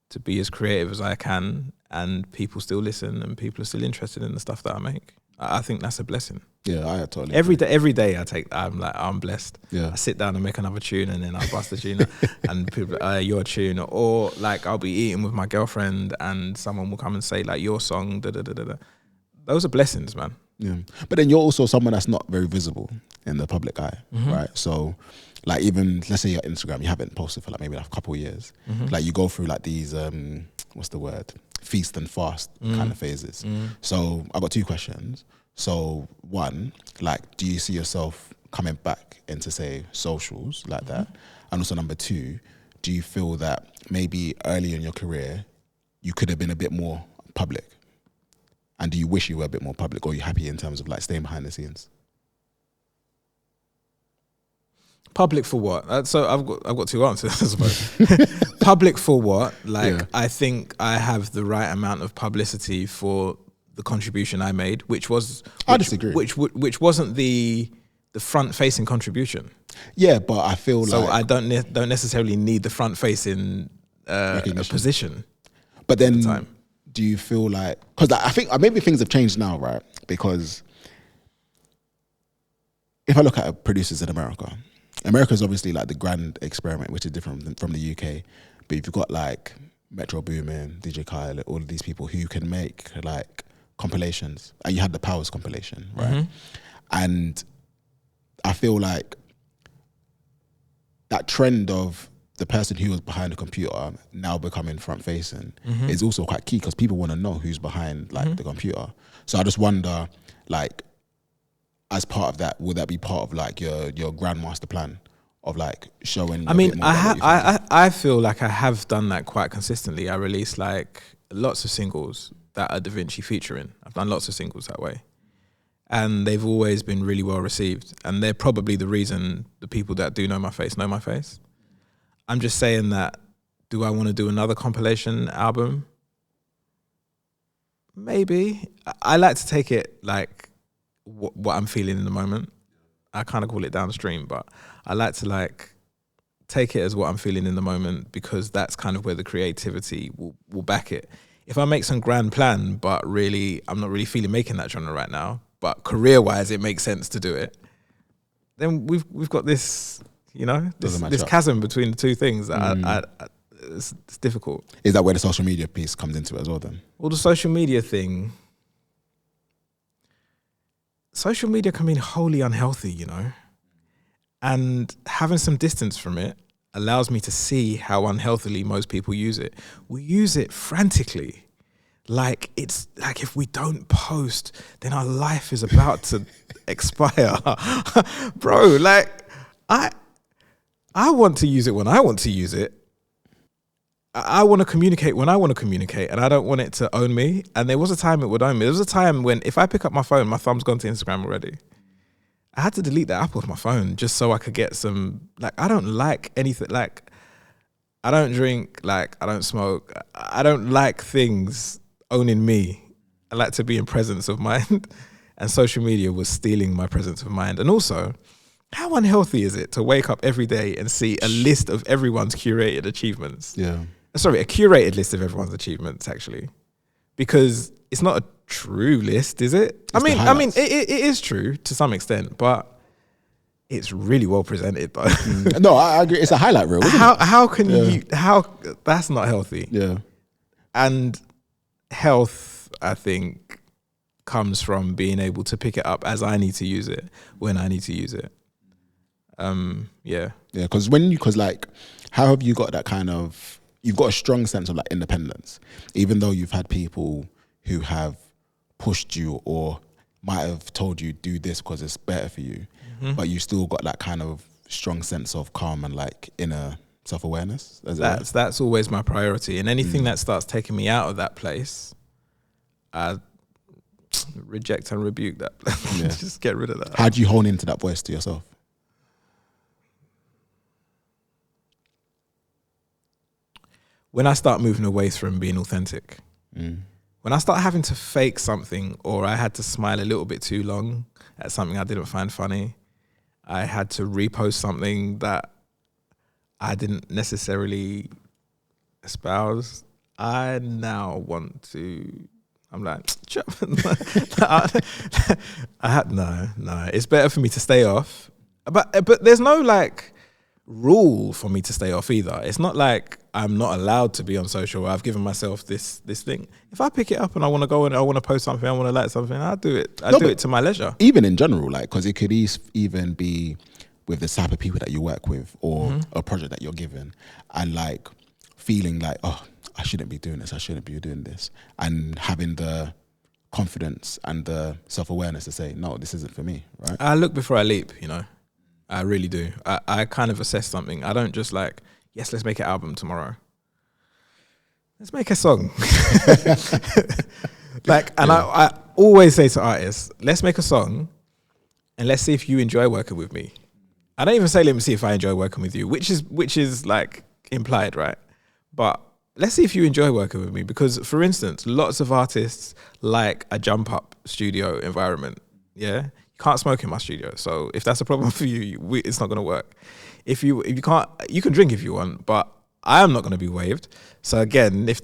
to be as creative as I can, and people still listen and people are still interested in the stuff that I make. I think that's a blessing. Yeah, I totally every day I'm blessed. Yeah. I sit down and make another tune, and then I bust the tune and people your tune, or like I'll be eating with my girlfriend and someone will come and say like your song, da da da da da. Those are blessings, man. Yeah, but then you're also someone that's not very visible in the public eye, right? So, like, even let's say your Instagram, you haven't posted for like maybe like a couple of years. Like, you go through like these what's the word? Feast and fast kind of phases. So I've got two questions. So one, like, do you see yourself coming back into, say, socials like that? And also number two, do you feel that maybe early in your career you could have been a bit more public? And do you wish you were a bit more public, or are you happy in terms of like staying behind the scenes? Public for what? So I've got two answers, I suppose. Public for what? Like, I think I have the right amount of publicity for the contribution I made, I disagree. Which wasn't the front facing contribution. Yeah, but I feel so like I don't necessarily need the front facing position. But then, at the time. Do you feel like, because I think maybe things have changed now, right? Because if I look at producers in America is obviously like the grand experiment, which is different from the UK. But you've got like Metro Boomin, DJ Khaled, all of these people who can make like compilations, and you had the Powers compilation, right? And I feel like that trend of the person who was behind the computer now becoming front facing is also quite key, because people want to know who's behind like the computer. So I just wonder, like, as part of that, would that be part of like your grandmaster plan of like showing? I mean, I feel like I have done that quite consistently. I release like lots of singles that are Davinche featuring. I've done lots of singles that way, and they've always been really well received. And they're probably the reason the people that do know my face know my face. I'm just saying that, do I want to do another compilation album? Maybe. I like to take it like what I'm feeling in the moment. I kind of call it downstream, but I like to like take it as what I'm feeling in the moment, because that's kind of where the creativity will back it. If I make some grand plan, but really I'm not really feeling making that genre right now, but career-wise it makes sense to do it, then we've got this, you know, this chasm between the two things that it's difficult. Is that where the social media piece comes into it as well then? Well, the social media thing, social media can be wholly unhealthy, you know, and having some distance from it allows me to see how unhealthily most people use it. We use it frantically. Like, it's like if we don't post, then our life is about to expire. Bro, like, I want to use it when I want to use it. I want to communicate when I want to communicate, and I don't want it to own me. And there was a time it would own me. There was a time when if I pick up my phone, my thumb's gone to Instagram already. I had to delete the app off my phone just so I could get some, like, I don't like anything, like, I don't drink, like, I don't smoke. I don't like things owning me. I like to be in presence of mind. And social media was stealing my presence of mind. And also, how unhealthy is it to wake up every day and see a list of everyone's curated achievements? Yeah. Sorry, a curated list of everyone's achievements, actually. Because it's not a true list, is it? I mean, it is true to some extent, but it's really well presented. But no, I agree. It's a highlight reel. How can you? That's not healthy. Yeah. And health, I think, comes from being able to pick it up as I need to use it when I need to use it. Yeah. Because like, how have you got that kind of? You've got a strong sense of like independence, even though you've had people who have pushed you or might have told you do this because it's better for you, but you still got that kind of strong sense of calm and like inner self-awareness. That's always my priority, and anything that starts taking me out of that place, I reject and rebuke that. Yeah. Just get rid of that. How do you hone into that voice to yourself? When I start moving away from being authentic, when I start having to fake something, or I had to smile a little bit too long at something I didn't find funny, I had to repost something that I didn't necessarily espouse, I now want to, I'm like, no, it's better for me to stay off. But there's no like rule for me to stay off either. It's not like I'm not allowed to be on social. I've given myself this thing. If I pick it up and I want to go and I want to post something, I want to like something, I'll do it. I do it to my leisure. Even in general, like, because it could even be with the type of people that you work with or a project that you're given, and like feeling like, oh, I shouldn't be doing this. I shouldn't be doing this. And having the confidence and the self-awareness to say, no, this isn't for me, right? I look before I leap, you know. I really do. I kind of assess something. I don't just like, yes, let's make an album tomorrow. Let's make a song. I always say to artists, let's make a song and let's see if you enjoy working with me. I don't even say, let me see if I enjoy working with you, which is like implied, right? But let's see if you enjoy working with me, because for instance, lots of artists like a jump up studio environment. Yeah. You can't smoke in my studio, so if that's a problem for you, it's not going to work. If you can't, you can drink if you want, but I am not going to be waved. So again, if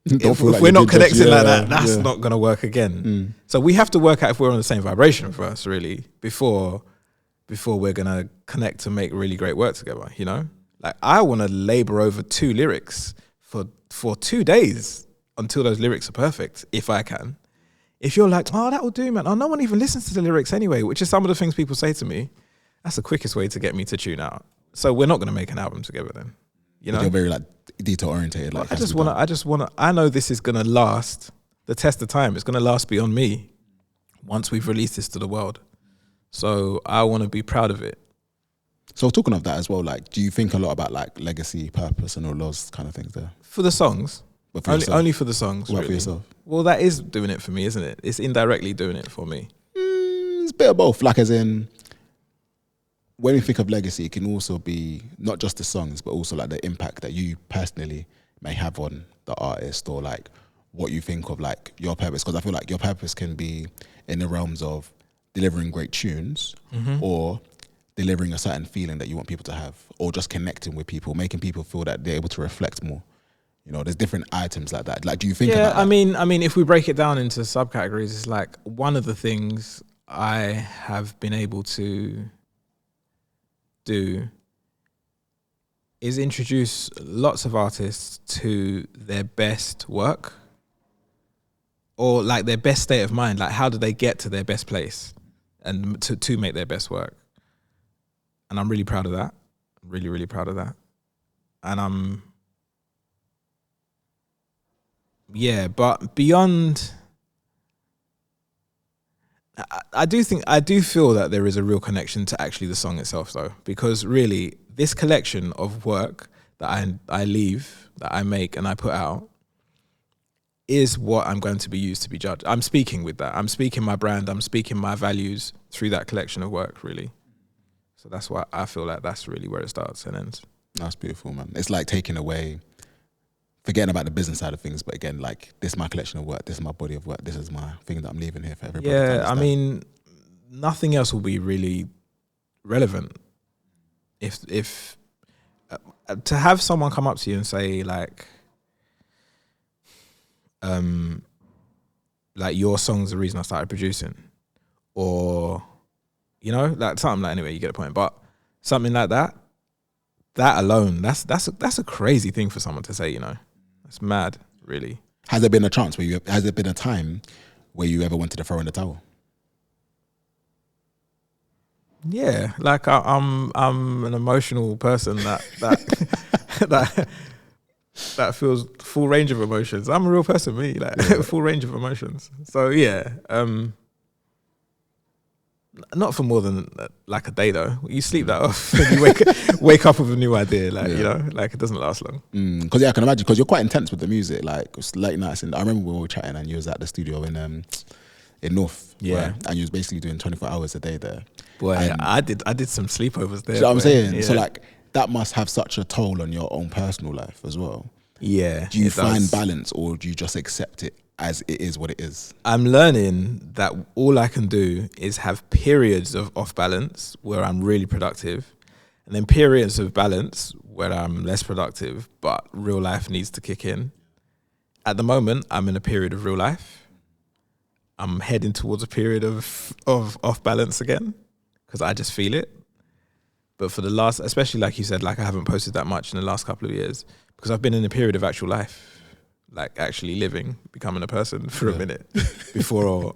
we're not connecting like that, that's not going to work again. So we have to work out if we're on the same vibration first, really, before we're going to connect to make really great work together. You know, like I want to labor over 2 lyrics for 2 days until those lyrics are perfect, if I can. If you're like, oh, that will do, man. Oh, no one even listens to the lyrics anyway, which is some of the things people say to me. That's the quickest way to get me to tune out. So we're not going to make an album together then. You know, you're very like detail oriented. Like, I just want to. I know this is going to last the test of time. It's going to last beyond me once we've released this to the world. So I want to be proud of it. So talking of that as well, like, do you think a lot about like legacy, purpose, and all those kind of things there? For the songs. But for only for the songs. What really. For yourself? Well, that is doing it for me, isn't it? It's indirectly doing it for me. It's a bit of both. Like, as in, when we think of legacy, it can also be not just the songs, but also like the impact that you personally may have on the artist, or like what you think of like your purpose. Because I feel like your purpose can be in the realms of delivering great tunes, or delivering a certain feeling that you want people to have, or just connecting with people, making people feel that they're able to reflect more. You know, there's different items like that. Like, do you think about that? I mean, if we break it down into subcategories, it's like one of the things I have been able to do is introduce lots of artists to their best work, or like their best state of mind. Like, how do they get to their best place and to make their best work? And I'm really proud of that. Really, really proud of that. And but beyond, I do feel that there is a real connection to actually the song itself, though, because really this collection of work that I leave, that I make and I put out, is what I'm going to be used to be judged. I'm speaking with that. I'm speaking my brand. I'm speaking my values through that collection of work, really. So that's why I feel like that's really where it starts and ends. That's beautiful, man. It's like taking away, forgetting about the business side of things, but again, like, this is my collection of work, this is my body of work, this is my thing that I'm leaving here for everybody to Yeah, understand. I mean, nothing else will be really relevant if to have someone come up to you and say like your song's the reason I started producing, or like something like, anyway, you get the point. But something like that alone, that's a crazy thing for someone to say. It's mad, really. Has there been a chance has there been a time where you ever wanted to throw in the towel? Yeah, like I'm an emotional person that that feels full range of emotions. I'm a real person, me, like full range of emotions. So yeah, not for more than like a day though. You sleep that off, and you wake up with a new idea. Like like it doesn't last long. Because I can imagine, because you're quite intense with the music. Like, it was late nights, and I remember we were chatting, and you was at the studio in North, right? And you was basically doing 24 hours a day there. Boy, I did some sleepovers there. You know what I'm saying? Yeah. So like, that must have such a toll on your own personal life as well. Yeah. Do you find balance, or do you just accept it as it is what it is? I'm learning that all I can do is have periods of off balance where I'm really productive, and then periods of balance where I'm less productive, but real life needs to kick in. At the moment, I'm in a period of real life. I'm heading towards a period of off balance again, because I just feel it. But for the last, especially like you said, like I haven't posted that much in the last couple of years because I've been in a period of actual life, like actually living, becoming a person for a minute before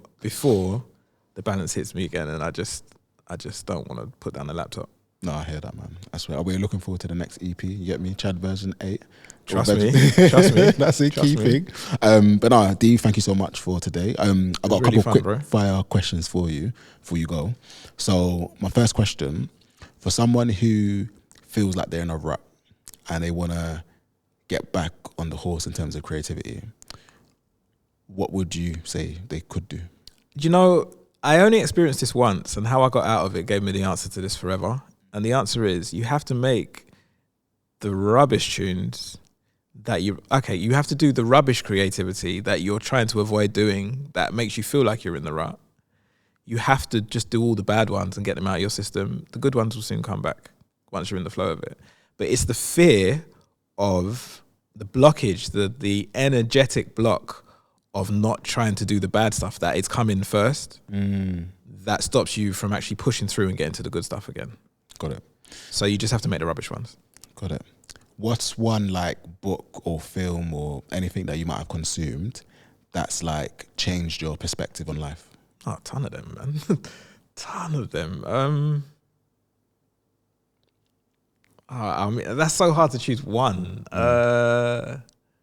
the balance hits me again, and I just don't want to put down the laptop. No, I hear that, man. I swear. We're looking forward to the next EP. You get me? Chad version 8. Trust me. That's a key thing. But no, D, thank you so much for today. I've got a couple of quick fire questions for you before you go. So my first question, for someone who feels like they're in a rut and they want to get back on the horse in terms of creativity, what would you say they could do? I only experienced this once, and how I got out of it gave me the answer to this forever. And the answer is, you have to make the rubbish tunes that you have to do the rubbish creativity that you're trying to avoid doing that makes you feel like you're in the rut. You have to just do all the bad ones and get them out of your system. The good ones will soon come back once you're in the flow of it. But it's the fear of the blockage, the energetic block of not trying to do the bad stuff that is coming first, that stops you from actually pushing through and getting to the good stuff again. Got it. So you just have to make the rubbish ones. Got it. What's one like book or film or anything that you might have consumed that's like changed your perspective on life? Oh, a ton of them, man. Ton of them. I mean, that's so hard to choose one. You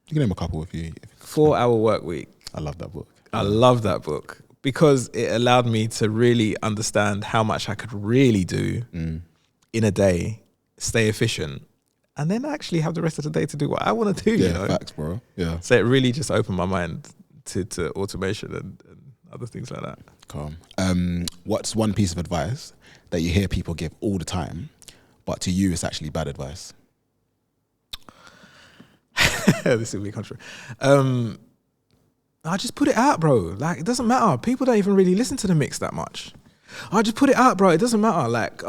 can name a couple if you 4-Hour Work Week. I love that book. I love that book because it allowed me to really understand how much I could really do in a day, stay efficient, and then actually have the rest of the day to do what I want to do. Yeah, facts, bro. Yeah. So it really just opened my mind to automation and other things like that. Calm. What's one piece of advice that you hear people give all the time, but to you it's actually bad advice? This will be controversial. I just put it out, bro. Like, it doesn't matter. People don't even really listen to the mix that much. I just put it out, bro. It doesn't matter. Like,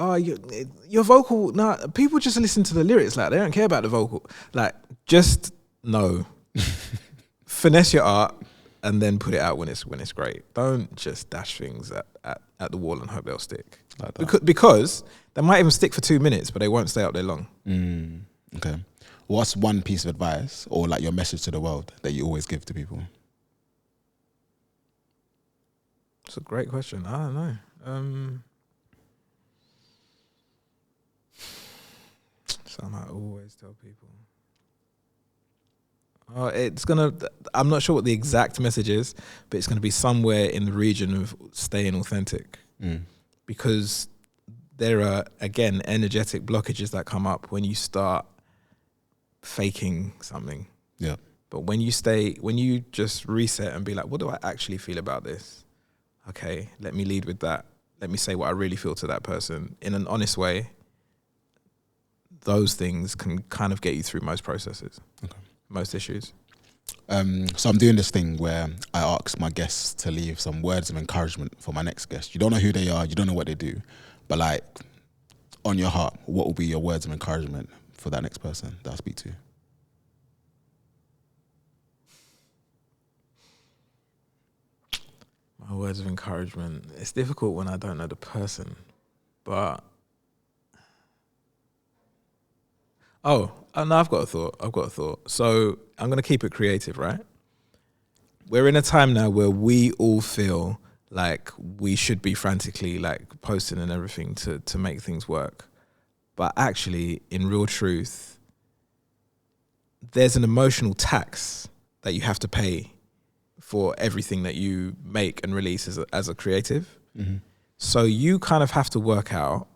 your vocal. Nah, people just listen to the lyrics. Like, they don't care about the vocal. Like, just no. Finesse your art and then put it out when it's great. Don't just dash things at the wall and hope they'll stick. Like that. Because they might even stick for 2 minutes, but they won't stay up there long. Okay. What's one piece of advice or like your message to the world that you always give to people? It's a great question. I don't know. Something I always tell people. I'm not sure what the exact message is, but it's going to be somewhere in the region of staying authentic. Because there are, again, energetic blockages that come up when you start faking something. Yeah. But when you just reset and be like, what do I actually feel about this? Okay, let me lead with that. Let me say what I really feel to that person in an honest way. Those things can kind of get you through most processes, most issues. So I'm doing this thing where I ask my guests to leave some words of encouragement for my next guest. You don't know who they are, you don't know what they do, but like on your heart, what will be your words of encouragement for that next person that I speak to? My words of encouragement. It's difficult when I don't know the person, but no, I've got a thought. So I'm going to keep it creative, right? We're in a time now where we all feel like we should be frantically like posting and everything to make things work. But actually, in real truth, there's an emotional tax that you have to pay for everything that you make and release as a creative. Mm-hmm. So you kind of have to work out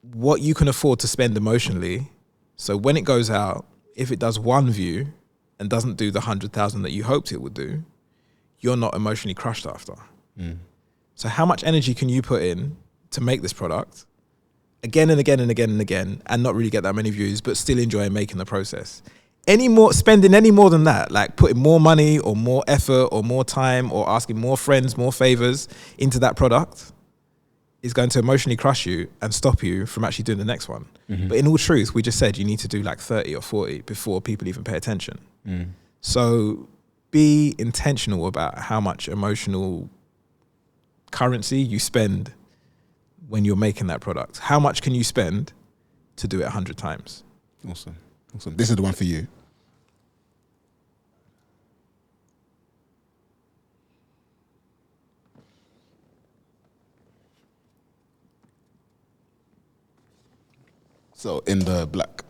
what you can afford to spend emotionally. So when it goes out, if it does one view and doesn't do the 100,000 that you hoped it would do, you're not emotionally crushed after. Mm. So how much energy can you put in to make this product again and again and again and again and not really get that many views, but still enjoy making the process? Spending any more than that, like putting more money or more effort or more time or asking more friends, more favors into that product is going to emotionally crush you and stop you from actually doing the next one. Mm-hmm. But in all truth, we just said you need to do like 30 or 40 before people even pay attention. Mm. So be intentional about how much emotional currency you spend when you're making that product. How much can you spend to do it 100 times? Awesome. This is the one for you. So in the black.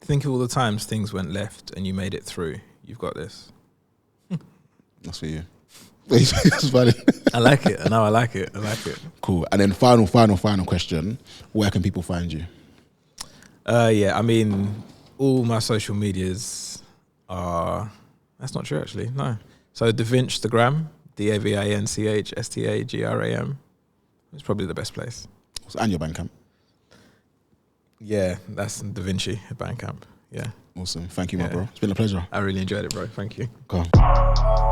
Think of all the times things went left and you made it through. You've got this. That's for you. It's funny. I like it. No, I like it. Cool. And then final question. Where can people find you? Yeah, I mean, all my social medias are... That's not true, actually. No. So Davinche, the gram, DAVINCHSTAGRAM. It's probably the best place. And your Bandcamp. Yeah, that's Davinche at Bandcamp. Yeah. Awesome. Thank you, my bro. It's been a pleasure. I really enjoyed it, bro. Thank you. Go on.